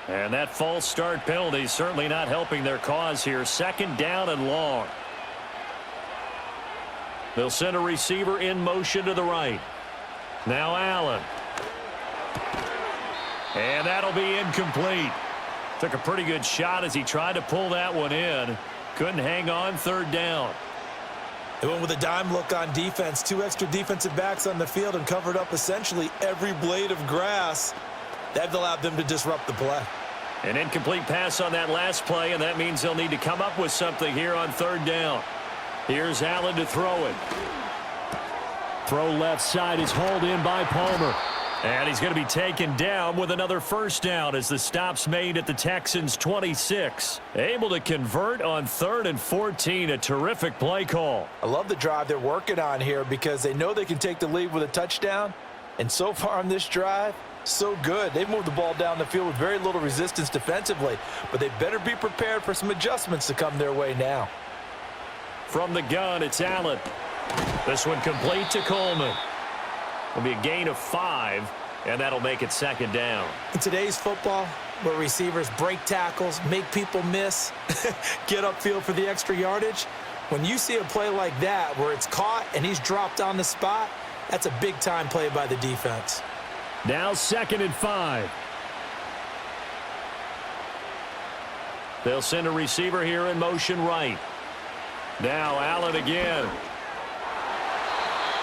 And that false start penalty certainly not helping their cause here. 2nd down and long. They'll send a receiver in motion to the right. Now Allen. And that'll be incomplete. Took a pretty good shot as he tried to pull that one in. Couldn't hang on 3rd down. They went with a dime look on defense. 2 extra defensive backs on the field and covered up essentially every blade of grass. That allowed them to disrupt the play. An incomplete pass on that last play, and that means they'll need to come up with something here on 3rd down. Here's Allen to throw it. Throw left side is hauled in by Palmer. And he's going to be taken down with another 1st down as the stop's made at the Texans' 26. Able to convert on 3rd and 14. A terrific play call. I love the drive they're working on here because they know they can take the lead with a touchdown. And so far on this drive, so good. They've moved the ball down the field with very little resistance defensively, but they better be prepared for some adjustments to come their way now. From the gun, it's Allen. This one complete to Coleman. Will be a gain of 5, and that'll make it 2nd down. In today's football, where receivers break tackles, make people miss, get upfield for the extra yardage, when you see a play like that where it's caught and he's dropped on the spot, that's a big-time play by the defense. Now 2nd and 5. They'll send a receiver here in motion right. Now Allen again.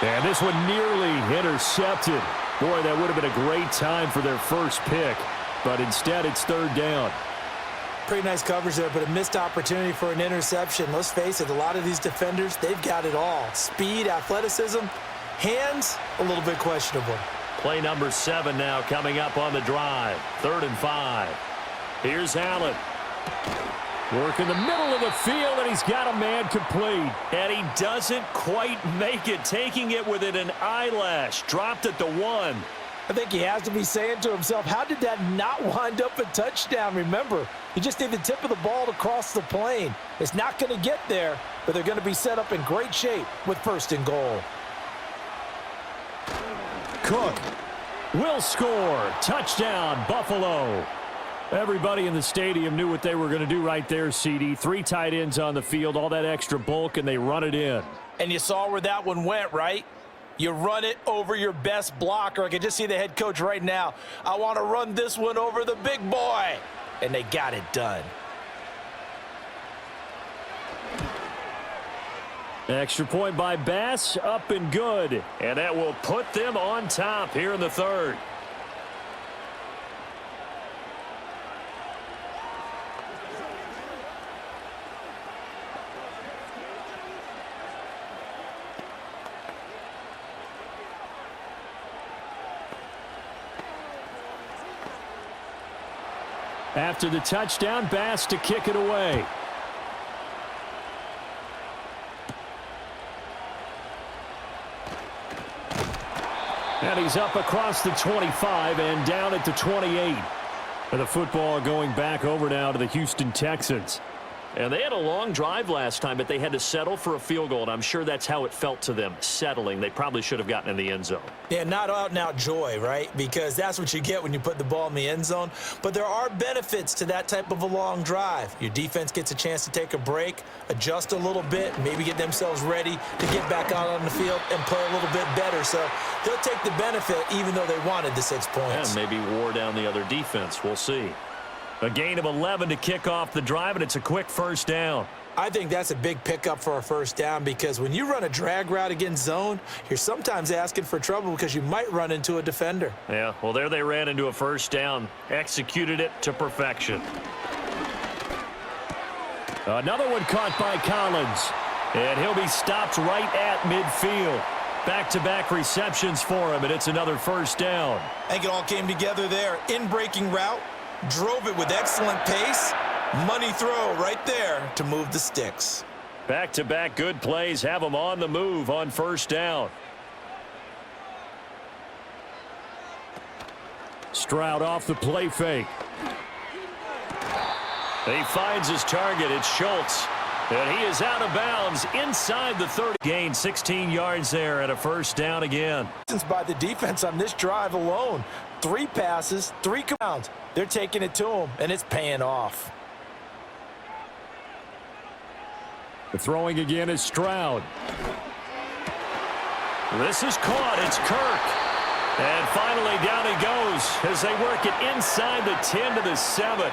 And this one nearly intercepted. Boy, that would have been a great time for their first pick. But instead, it's 3rd down. Pretty nice coverage there, but a missed opportunity for an interception. Let's face it, a lot of these defenders, they've got it all. Speed, athleticism, hands, a little bit questionable. Play number 7 now coming up on the drive. 3rd and 5. Here's Allen. Work in the middle of the field, and he's got a man complete. And he doesn't quite make it, taking it within an eyelash. Dropped at the 1. I think he has to be saying to himself, how did that not wind up a touchdown? Remember, you just need the tip of the ball to cross the plane. It's not going to get there, but they're going to be set up in great shape with 1st and goal. Cook will score. Touchdown, Buffalo. Everybody in the stadium knew what they were going to do right there, CD. 3 tight ends on the field, all that extra bulk, and they run it in. And you saw where that one went, right? You run it over your best blocker. I can just see the head coach right now. I want to run this one over the big boy. And they got it done. Extra point by Bass, up and good. And that will put them on top here in the 3rd. After the touchdown, Bass to kick it away. And he's up across the 25 and down at the 28. And the football going back over now to the Houston Texans. And they had a long drive last time, but they had to settle for a field goal, and I'm sure that's how it felt to them, settling. They probably should have gotten in the end zone. Yeah, not out-and-out joy, right? Because that's what you get when you put the ball in the end zone. But there are benefits to that type of a long drive. Your defense gets a chance to take a break, adjust a little bit, maybe get themselves ready to get back out on the field and play a little bit better. So they'll take the benefit even though they wanted the 6 points. And maybe wore down the other defense. We'll see. A gain of 11 to kick off the drive, and it's a quick first down. I think that's a big pickup for a first down because when you run a drag route against zone, you're sometimes asking for trouble because you might run into a defender. Yeah, well, there they ran into a first down. Executed it to perfection. Another one caught by Collins. And he'll be stopped right at midfield. Back-to-back receptions for him, and it's another first down. I think it all came together there. In-breaking route, drove it with excellent pace. Money throw right there to move the sticks. Back-to-back good plays have them on the move on first down. Stroud off the play fake. He finds his target. It's Schultz. And he is out of bounds inside the 30. Gain 16 yards there and a first down again. By the defense on this drive alone. 3 passes, 3 counts. They're taking it to him, and it's paying off. The throwing again is Stroud. This is caught. It's Kirk. And finally down he goes as they work it inside the 10 to the 7.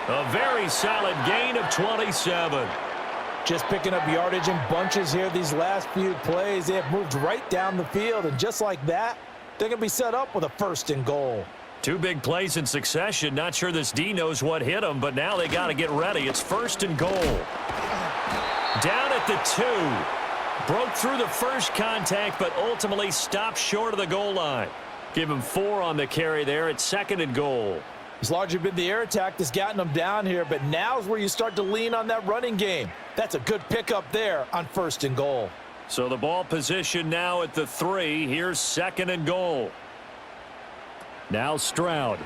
A very solid gain of 27. Just picking up yardage in bunches here these last few plays. They have moved right down the field, and just like that, they're going to be set up with a first and goal. 2 big plays in succession. Not sure this D knows what hit him, but now they got to get ready. It's first and goal. Down at the 2. Broke through the first contact, but ultimately stopped short of the goal line. Give him 4 on the carry there. It's second and goal. It's largely been the air attack that's gotten them down here, but now's where you start to lean on that running game. That's a good pickup there on first and goal. So the ball position now at the 3. Here's second and goal. Now Stroud.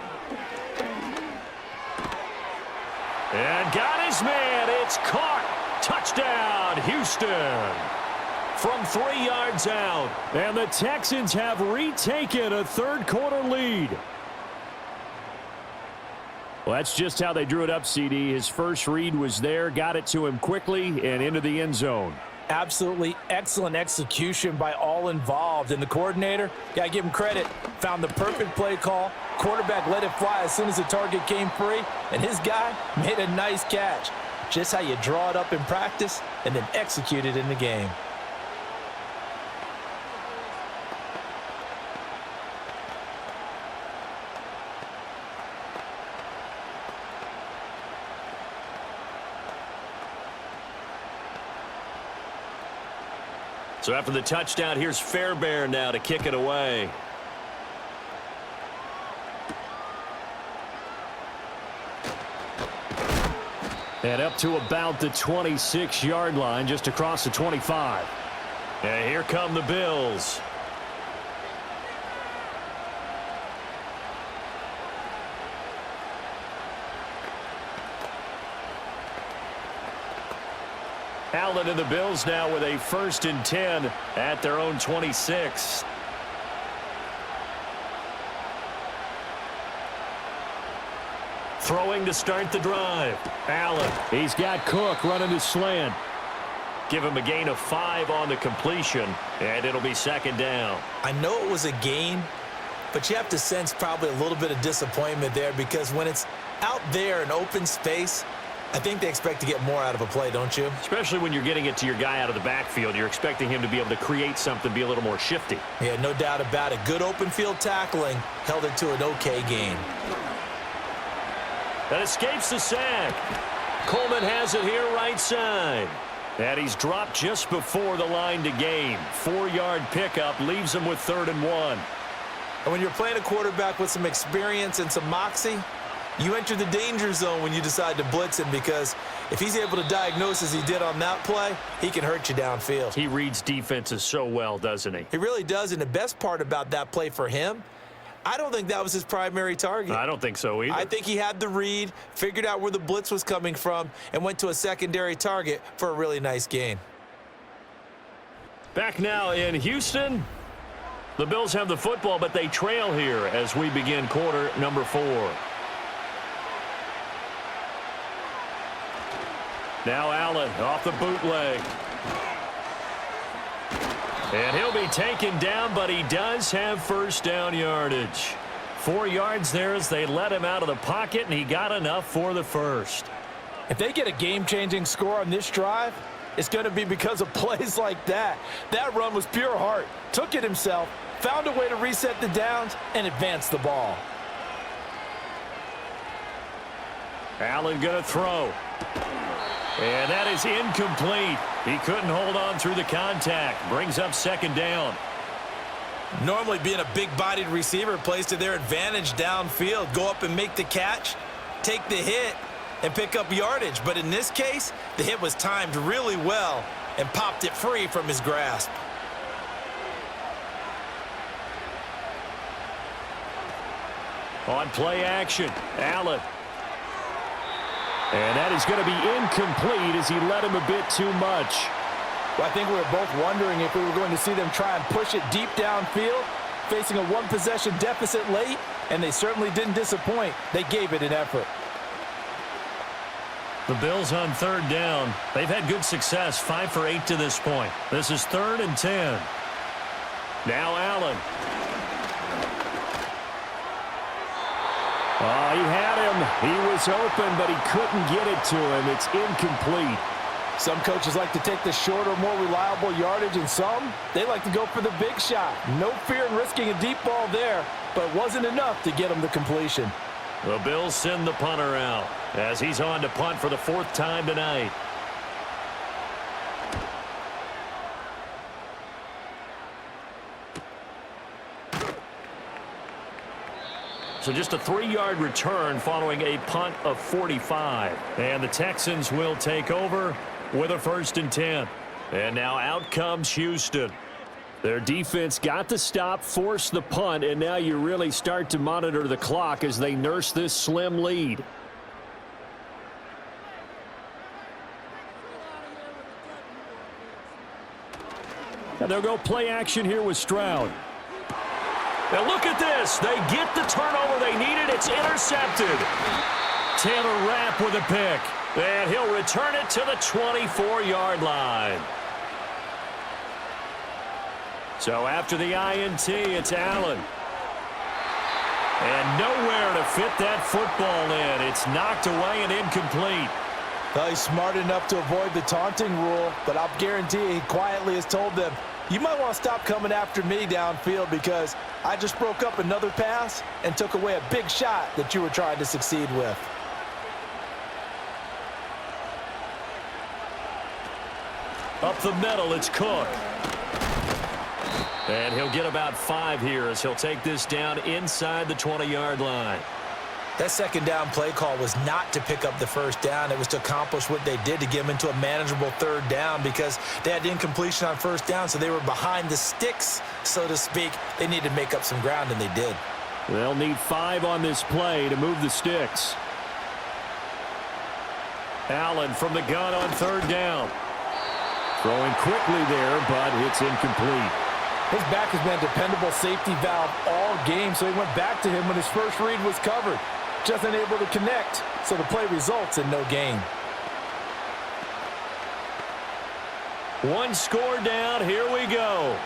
And got his man. It's caught. Touchdown, Houston. From 3 yards out. And the Texans have retaken a third-quarter lead. Well, that's just how they drew it up, CD. His first read was there, got it to him quickly, and into the end zone. Absolutely excellent execution by all involved. And the coordinator, got to give him credit, found the perfect play call. Quarterback let it fly as soon as the target came free, and his guy made a nice catch. Just how you draw it up in practice and then execute it in the game. So after the touchdown, here's Fairbairn now to kick it away. And up to about the 26-yard line, just across the 25. And here come the Bills. Allen and the Bills now with a 1st and 10 at their own 26. Throwing to start the drive. Allen. He's got Cook running his slant. Give him a gain of 5 on the completion, and it'll be second down. I know it was a gain, but you have to sense probably a little bit of disappointment there because when it's out there in open space, I think they expect to get more out of a play, don't you? Especially when you're getting it to your guy out of the backfield. You're expecting him to be able to create something, be a little more shifty. Yeah, no doubt about it. Good open field tackling held it to an okay gain. That escapes the sack. Coleman has it here right side. And he's dropped just before the line to gain. 4-yard pickup leaves him with 3rd and 1. And when you're playing a quarterback with some experience and some moxie, you enter the danger zone when you decide to blitz him because if he's able to diagnose as he did on that play, he can hurt you downfield. He reads defenses so well, doesn't he? He really does, and the best part about that play for him, I don't think that was his primary target. I don't think so either. I think he had the read, figured out where the blitz was coming from, and went to a secondary target for a really nice gain. Back now in Houston. The Bills have the football, but they trail here as we begin quarter number 4. Now Allen off the bootleg. And he'll be taken down, but he does have first down yardage. 4 yards there as they let him out of the pocket, and he got enough for the first. If they get a game-changing score on this drive, it's going to be because of plays like that. That run was pure heart. Took it himself, found a way to reset the downs, and advance the ball. Allen going to throw. And that is incomplete. He couldn't hold on through the contact. Brings up second down. Normally being a big-bodied receiver plays to their advantage downfield. Go up and make the catch, take the hit, and pick up yardage. But in this case, the hit was timed really well and popped it free from his grasp. On play action, Allen. And that is going to be incomplete as he led him a bit too much. Well, I think we were both wondering if we were going to see them try and push it deep downfield, facing a one-possession deficit late, and they certainly didn't disappoint. They gave it an effort. The Bills on third down. They've had good success, 5 for 8 to this point. This is 3rd and 10. Now Allen. Oh, he had him. He was open, but he couldn't get it to him. It's incomplete. Some coaches like to take the shorter, more reliable yardage, and some, they like to go for the big shot. No fear in risking a deep ball there, but it wasn't enough to get him the completion. The Bills send the punter out as he's on to punt for the 4th time tonight. So just a 3-yard return following a punt of 45. And the Texans will take over with a 1st and 10. And now out comes Houston. Their defense got the stop, forced the punt, and now you really start to monitor the clock as they nurse this slim lead. And they'll go play action here with Stroud. Now look at this. They get the turnover they needed. It's intercepted. Taylor Rapp with a pick. And he'll return it to the 24-yard line. So after the INT, it's Allen. And nowhere to fit that football in. It's knocked away and incomplete. Well, he's smart enough to avoid the taunting rule, but I'll guarantee he quietly has told them, you might want to stop coming after me downfield because I just broke up another pass and took away a big shot that you were trying to succeed with. Up the middle, it's Cook. And he'll get about 5 here as he'll take this down inside the 20-yard line. That second down play call was not to pick up the first down. It was to accomplish what they did to get them into a manageable 3rd down because they had incompletion on 1st down, so they were behind the sticks, so to speak. They needed to make up some ground, and they did. They'll need 5 on this play to move the sticks. Allen from the gun on 3rd down. Throwing quickly there, but it's incomplete. His back has been a dependable safety valve all game, so he went back to him when his first read was covered. Just unable to connect, so the play results in no gain. 1 score down, here we go.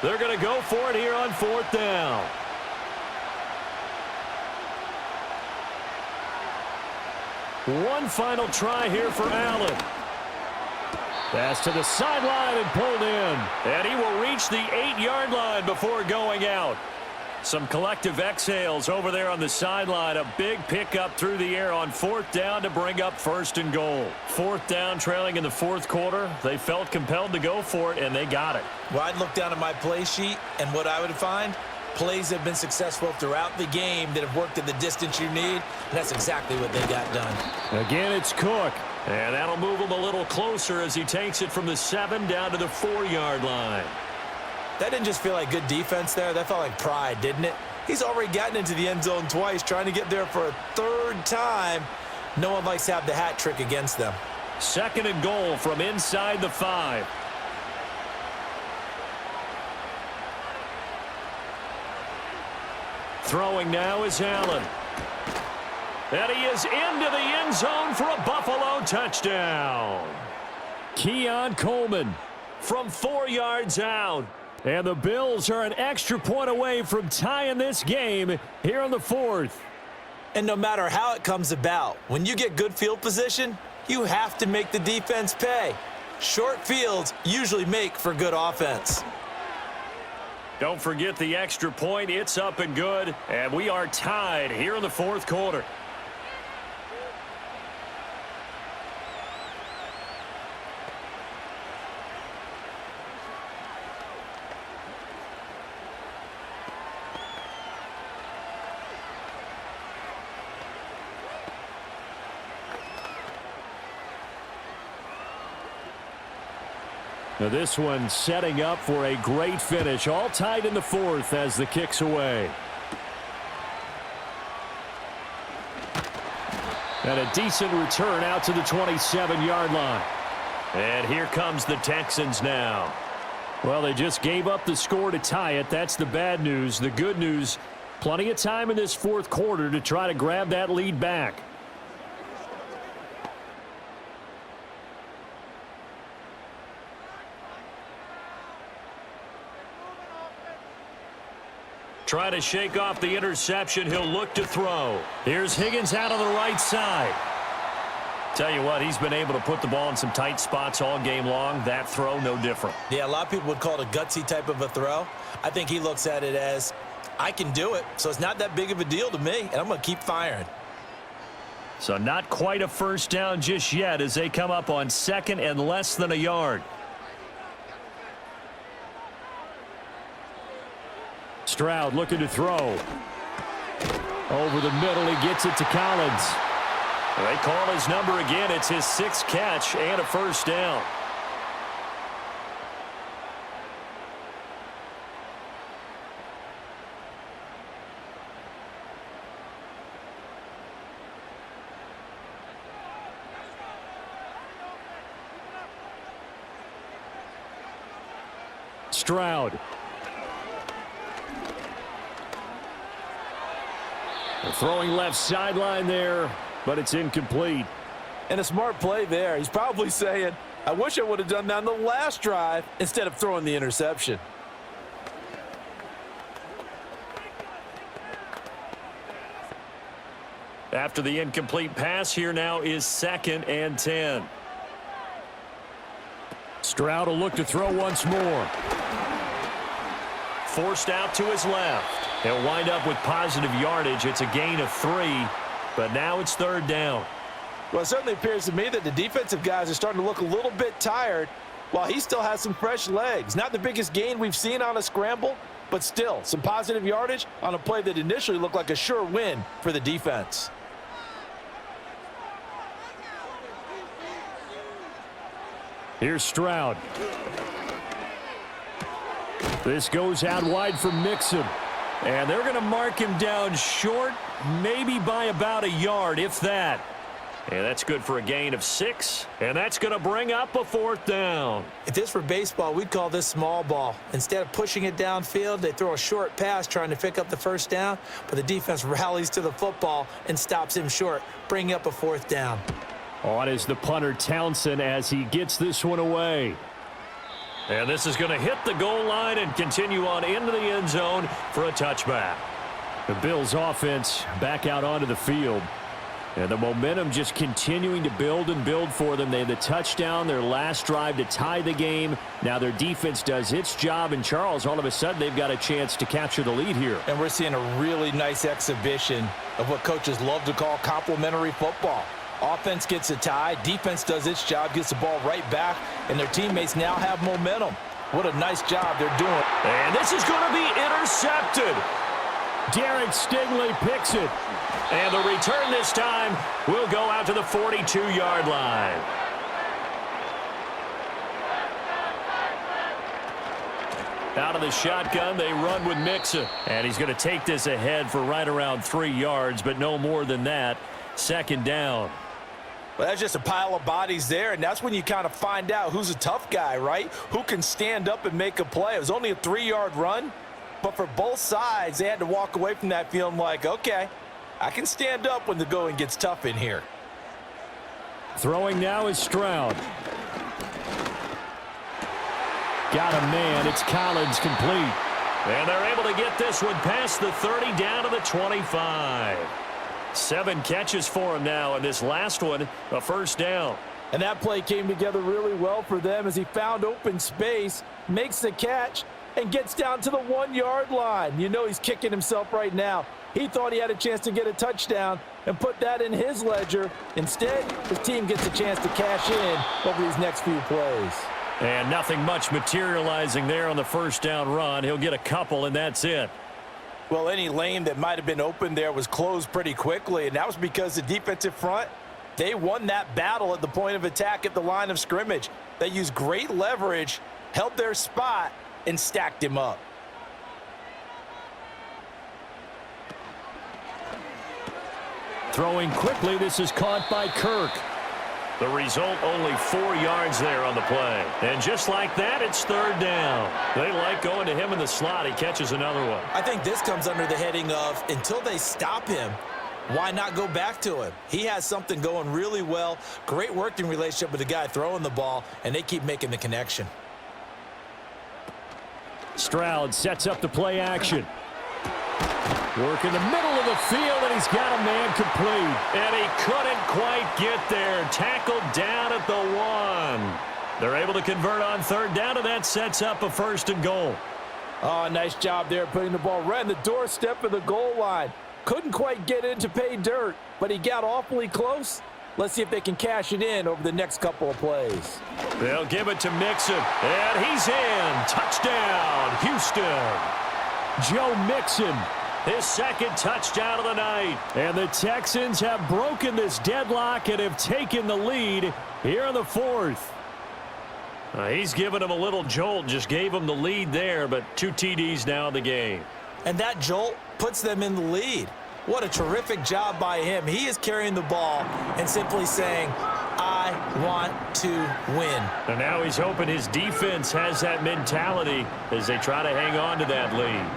They're going to go for it here on 4th down. One final try here for Allen. Pass to the sideline and pulled in. And he will reach the 8-yard line before going out. Some collective exhales over there on the sideline. A big pickup through the air on 4th down to bring up 1st and goal. 4th down trailing in the 4th quarter. They felt compelled to go for it, and they got it. Well, I'd look down at my play sheet, and what I would find, plays have been successful throughout the game that have worked at the distance you need, and that's exactly what they got done. Again, it's Cook. And that'll move him a little closer as he takes it from the 7 down to the 4-yard line. That didn't just feel like good defense there. That felt like pride, didn't it? He's already gotten into the end zone twice, trying to get there for a 3rd time. No one likes to have the hat trick against them. 2nd and goal from inside the 5. Throwing now is Allen. And he is into the end zone for a Buffalo touchdown. Keon Coleman from 4 yards out. And the Bills are an extra point away from tying this game here in the fourth. And no matter how it comes about, when you get good field position, you have to make the defense pay. Short fields usually make for good offense. Don't forget the extra point. It's up and good. And we are tied here in the fourth quarter. Now this one setting up for a great finish. All tied in the fourth as the kick's away. And a decent return out to the 27-yard line. And here comes the Texans now. Well, they just gave up the score to tie it. That's the bad news. The good news, plenty of time in this fourth quarter to try to grab that lead back. Trying to shake off the interception. He'll look to throw. Here's Higgins out on the right side. Tell you what, he's been able to put the ball in some tight spots all game long. That throw, no different. Yeah, a lot of people would call it a gutsy type of a throw. I think he looks at it as, I can do it, so it's not that big of a deal to me, and I'm going to keep firing. So not quite a first down just yet as they come up on second and less than a yard. Stroud looking to throw. Over the middle, he gets it to Collins. They call his number again. It's his sixth catch and a first down. Stroud. Throwing left sideline there, but it's incomplete. And a smart play there. He's probably saying, I wish I would have done that on the last drive instead of throwing the interception. After the incomplete pass, here now is 2nd and 10. Stroud will look to throw once more. Forced out to his left. He'll wind up with positive yardage. It's a gain of 3, but now it's 3rd down. Well, it certainly appears to me that the defensive guys are starting to look a little bit tired while he still has some fresh legs. Not the biggest gain we've seen on a scramble, but still some positive yardage on a play that initially looked like a sure win for the defense. Here's Stroud. This goes out wide for Mixon. And they're going to mark him down short, maybe by about a yard, if that. And that's good for a gain of 6. And that's going to bring up a 4th down. If this were baseball, we'd call this small ball. Instead of pushing it downfield, they throw a short pass trying to pick up the first down. But the defense rallies to the football and stops him short, bringing up a 4th down. On is the punter, Townsend, as he gets this one away. And this is going to hit the goal line and continue on into the end zone for a touchback. The Bills offense back out onto the field. And the momentum just continuing to build and build for them. They had the touchdown, their last drive to tie the game. Now their defense does its job. And Charles, all of a sudden, they've got a chance to capture the lead here. And we're seeing a really nice exhibition of what coaches love to call complementary football. Offense gets a tie, defense does its job, gets the ball right back, and their teammates now have momentum. What a nice job they're doing. And this is going to be intercepted. Derek Stingley picks it. And the return this time will go out to the 42-yard line. Out of the shotgun, they run with Mixon. And he's going to take this ahead for right around 3 yards, but no more than that. 2nd down. Well, that's just a pile of bodies there, and that's when you kind of find out who's a tough guy, right? Who can stand up and make a play. It was only a 3-yard run, but for both sides, they had to walk away from that feeling like, okay, I can stand up when the going gets tough in here. Throwing now is Stroud. got a man. It's Collins complete. And they're able to get this one past the 30 down to the 25. 7 catches for him now, and this last one, a first down. And that play came together really well for them as he found open space, makes the catch, and gets down to the 1-yard line. You know he's kicking himself right now. He thought he had a chance to get a touchdown and put that in his ledger. Instead, his team gets a chance to cash in over these next few plays. And nothing much materializing there on the first down run. He'll get a couple, and that's it. Well, any lane that might have been open there was closed pretty quickly, and that was because the defensive front, they won that battle at the point of attack at the line of scrimmage. They used great leverage, held their spot, and stacked him up. Throwing quickly, this is caught by Kirk. The result, only 4 yards there on the play. And just like that, it's third down. They like going to him in the slot. He catches another one. I think this comes under the heading of, until they stop him, why not go back to him? He has something going really well. Great working relationship with the guy throwing the ball, and they keep making the connection. Stroud sets up the play action. Work in the middle of the field, and he's got a man complete. And he couldn't quite get there. Tackled down at the 1. They're able to convert on third down, and that sets up a first and goal. Oh, nice job there putting the ball right on the doorstep of the goal line. Couldn't quite get in to pay dirt, but he got awfully close. Let's see if they can cash it in over the next couple of plays. They'll give it to Mixon, and he's in. Touchdown, Houston. Joe Mixon, his second touchdown of the night. And the Texans have broken this deadlock and have taken the lead here in the fourth. He's given him a little jolt, just gave him the lead there, but 2 TDs now in the game. And that jolt puts them in the lead. What a terrific job by him. He is carrying the ball and simply saying, I want to win. And now he's hoping his defense has that mentality as they try to hang on to that lead.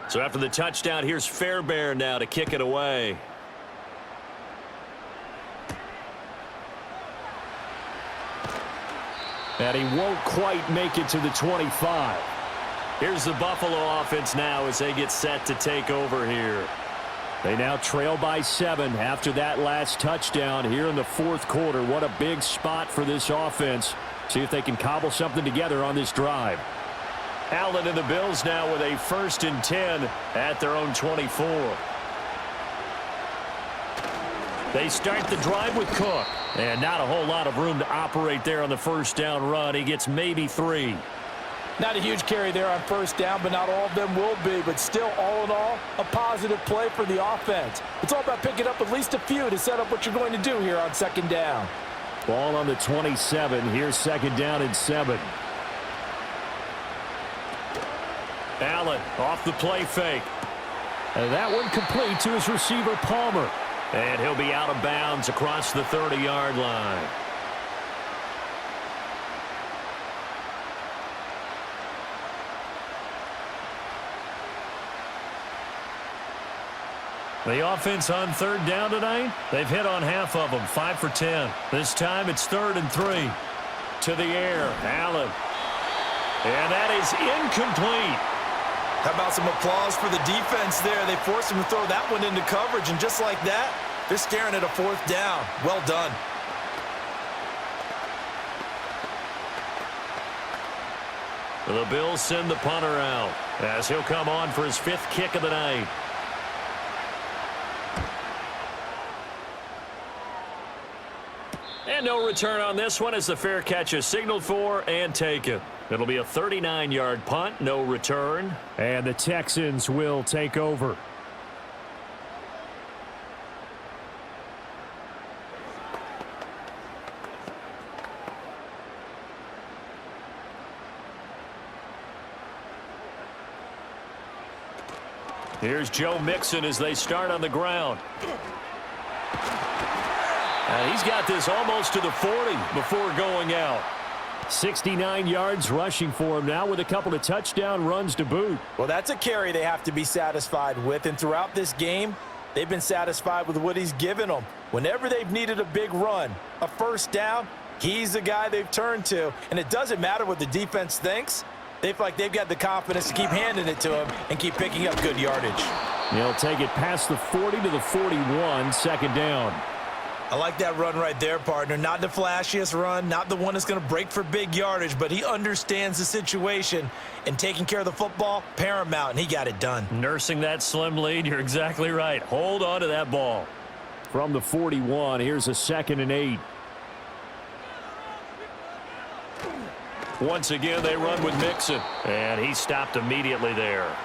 So after the touchdown, here's Fairbairn now to kick it away. And he won't quite make it to the 25. Here's the Buffalo offense now as they get set to take over here. They now trail by 7 after that last touchdown here in the fourth quarter. What a big spot for this offense. See if they can cobble something together on this drive. Allen and the Bills now with a 1st and 10 at their own 24. They start the drive with Cook. And not a whole lot of room to operate there on the first down run. He gets maybe 3. Not a huge carry there on first down, but not all of them will be. But still, all in all, a positive play for the offense. It's all about picking up at least a few to set up what you're going to do here on second down. Ball on the 27. Here's second down and 7. Allen off the play fake. And that one complete to his receiver, Palmer. And he'll be out of bounds across the 30-yard line. The offense on third down tonight, they've hit on half of them, 5 for 10. This time it's 3rd and 3. To the air, Allen. And that is incomplete. How about some applause for the defense there? They forced him to throw that one into coverage, and just like that, they're staring at a 4th down. Well done. The Bills send the punter out as he'll come on for his 5th kick of the night. And no return on this one as the fair catch is signaled for and taken. It'll be a 39-yard punt, no return. And the Texans will take over. Here's Joe Mixon as they start on the ground. And he's got this almost to the 40 before going out. 69 yards rushing for him now with a couple of touchdown runs to boot. Well, that's a carry they have to be satisfied with, and throughout this game, they've been satisfied with what he's given them. Whenever they've needed a big run, a first down, he's the guy they've turned to. And it doesn't matter what the defense thinks. They feel like they've got the confidence to keep handing it to him and keep picking up good yardage. He'll take it past the 40 to the 41, second down. I like that run right there, partner. Not the flashiest run, not the one that's going to break for big yardage, but he understands the situation, and taking care of the football, paramount, and he got it done. Nursing that slim lead, you're exactly right. Hold on to that ball. From the 41, here's a 2nd and 8. Once again, they run with Mixon, and he stopped immediately there.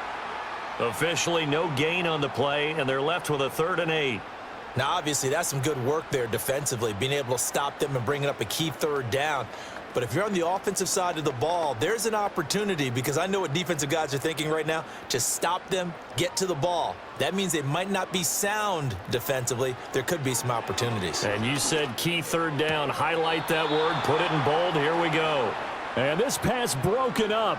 Officially, no gain on the play, and they're left with a 3rd and 8. Now, obviously, that's some good work there defensively, being able to stop them and bringing up a key 3rd down. But if you're on the offensive side of the ball, there's an opportunity, because I know what defensive guys are thinking right now. Just stop them, get to the ball. That means they might not be sound defensively. There could be some opportunities. And you said key 3rd down. Highlight that word, put it in bold. Here we go. And this pass broken up.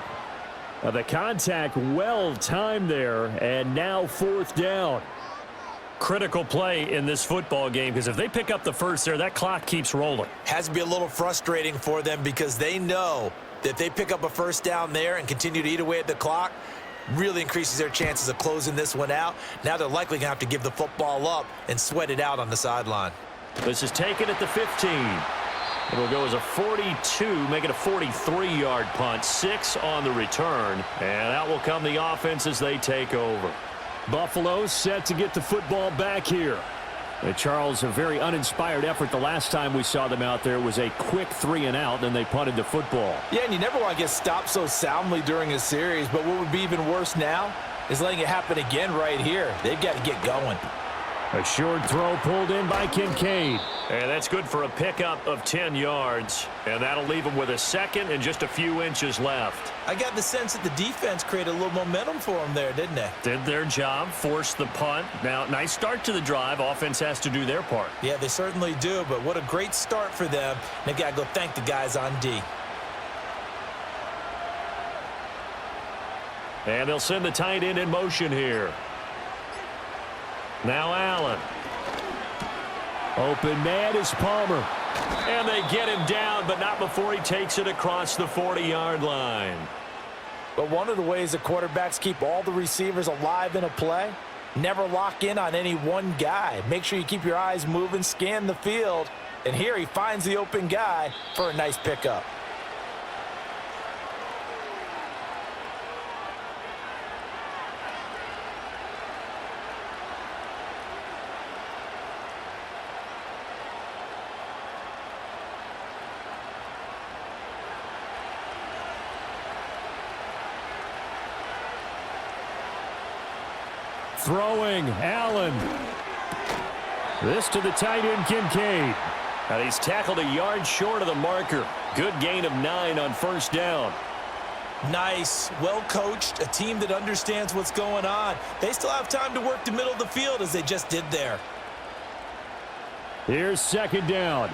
The contact well timed there, and now 4th down. Critical play in this football game, because if they pick up the first there, that clock keeps rolling. Has to be a little frustrating for them, because they know that if they pick up a first down there and continue to eat away at the clock, really increases their chances of closing this one out. Now they're likely going to have to give the football up and sweat it out on the sideline. This is taken at the 15. It'll go as a 42, make it a 43-yard punt, 6 on the return, and out will come the offense as they take over. Buffalo set to get the football back here. And Charles, a very uninspired effort the last time we saw them out there. Was a quick 3 and out, and they punted the football. Yeah, and you never want to get stopped so soundly during a series, but what would be even worse now is letting it happen again right here. They've got to get going. A short throw pulled in by Kincaid. And that's good for a pickup of 10 yards. And that'll leave him with a 2nd and just a few inches left. I got the sense that the defense created a little momentum for them there, didn't they? Did their job, forced the punt. Now, nice start to the drive. Offense has to do their part. Yeah, they certainly do, but what a great start for them. They've got to go thank the guys on D. And they'll send the tight end in motion here. Now Allen. Open man is Palmer. And they get him down, but not before he takes it across the 40-yard line. But one of the ways the quarterbacks keep all the receivers alive in a play, never lock in on any one guy. Make sure you keep your eyes moving, scan the field. And here he finds the open guy for a nice pickup. Throwing, Allen. This to the tight end, Kincaid. And he's tackled a yard short of the marker. Good gain of 9 on first down. Nice, well coached, a team that understands what's going on. They still have time to work the middle of the field as they just did there. Here's 2nd down.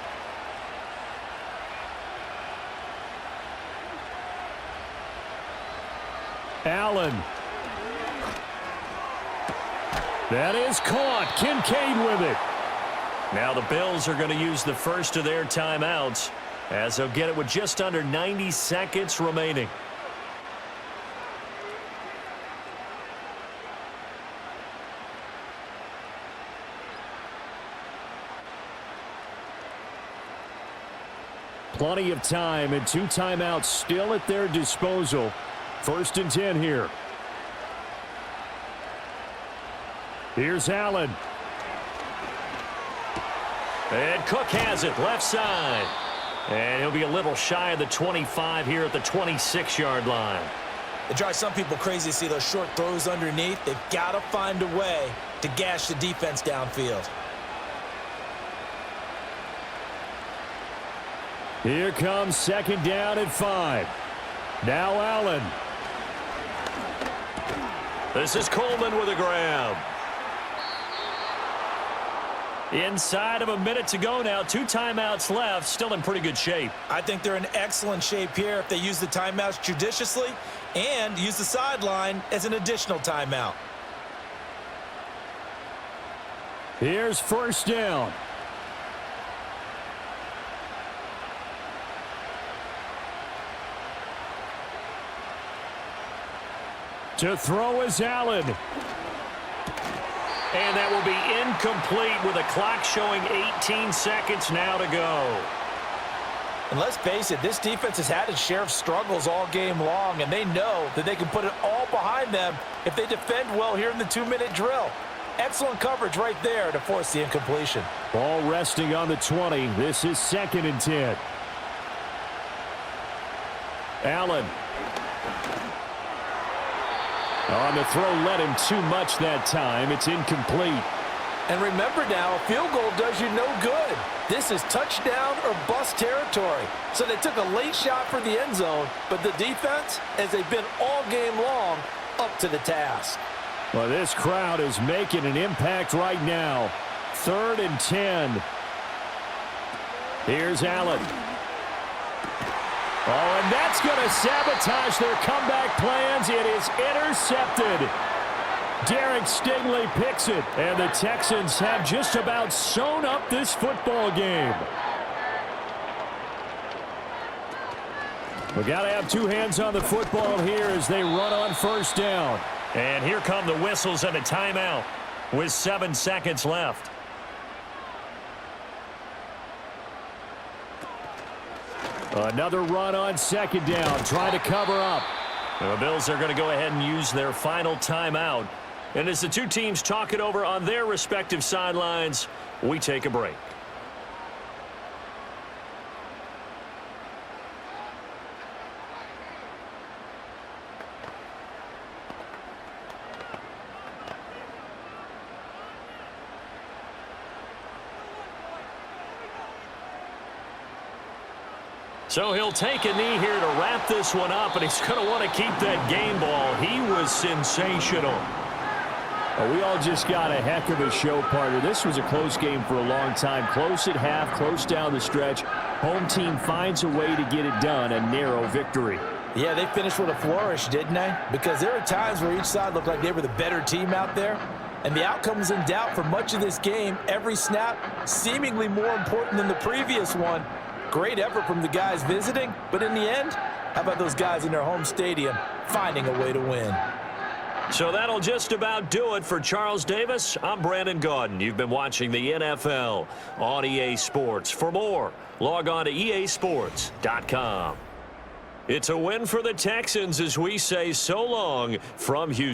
Allen. That is caught. Kincaid with it. Now the Bills are going to use the first of their timeouts as they'll get it with just under 90 seconds remaining. Plenty of time and 2 timeouts still at their disposal. 1st and 10 here. Here's Allen. And Cook has it left side. And he'll be a little shy of the 25 here at the 26-yard line. It drives some people crazy to see those short throws underneath. They've got to find a way to gash the defense downfield. Here comes 2nd down and 5. Now Allen. This is Coleman with a grab. Inside of a minute to go now. 2 timeouts left. Still in pretty good shape. I think they're in excellent shape here if they use the timeouts judiciously and use the sideline as an additional timeout. Here's first down. To throw is Allen. And that will be incomplete with a clock showing 18 seconds now to go. And let's face it, this defense has had its share of struggles all game long, and they know that they can put it all behind them if they defend well here in the 2-minute drill. Excellent coverage right there to force the incompletion. Ball resting on the 20. This is 2nd and 10. Allen. On the throw, led him too much that time. It's incomplete. And remember now, a field goal does you no good. This is touchdown or bust territory. So they took a late shot for the end zone, but the defense, as they've been all game long, up to the task. Well, this crowd is making an impact right now. 3rd and 10. Here's Allen. Oh, and that's going to sabotage their comeback plans. It is intercepted. Derek Stingley picks it, and the Texans have just about sewn up this football game. We got to have 2 hands on the football here as they run on first down. And here come the whistles and a timeout with 7 seconds left. Another run on 2nd down, trying to cover up. The Bills are going to go ahead and use their final timeout. And as the 2 teams talk it over on their respective sidelines, we take a break. So he'll take a knee here to wrap this one up, and he's going to want to keep that game ball. He was sensational. We all just got a heck of a show, partner. This was a close game for a long time. Close at half, close down the stretch. Home team finds a way to get it done, a narrow victory. Yeah, they finished with a flourish, didn't they? Because there were times where each side looked like they were the better team out there. And the outcome was in doubt for much of this game. Every snap seemingly more important than the previous one. Great effort from the guys visiting, but in the end, how about those guys in their home stadium finding a way to win? So that'll just about do it for Charles Davis. I'm Brandon Gaudin. You've been watching the NFL on EA Sports. For more, log on to easports.com. It's a win for the Texans as we say so long from Houston.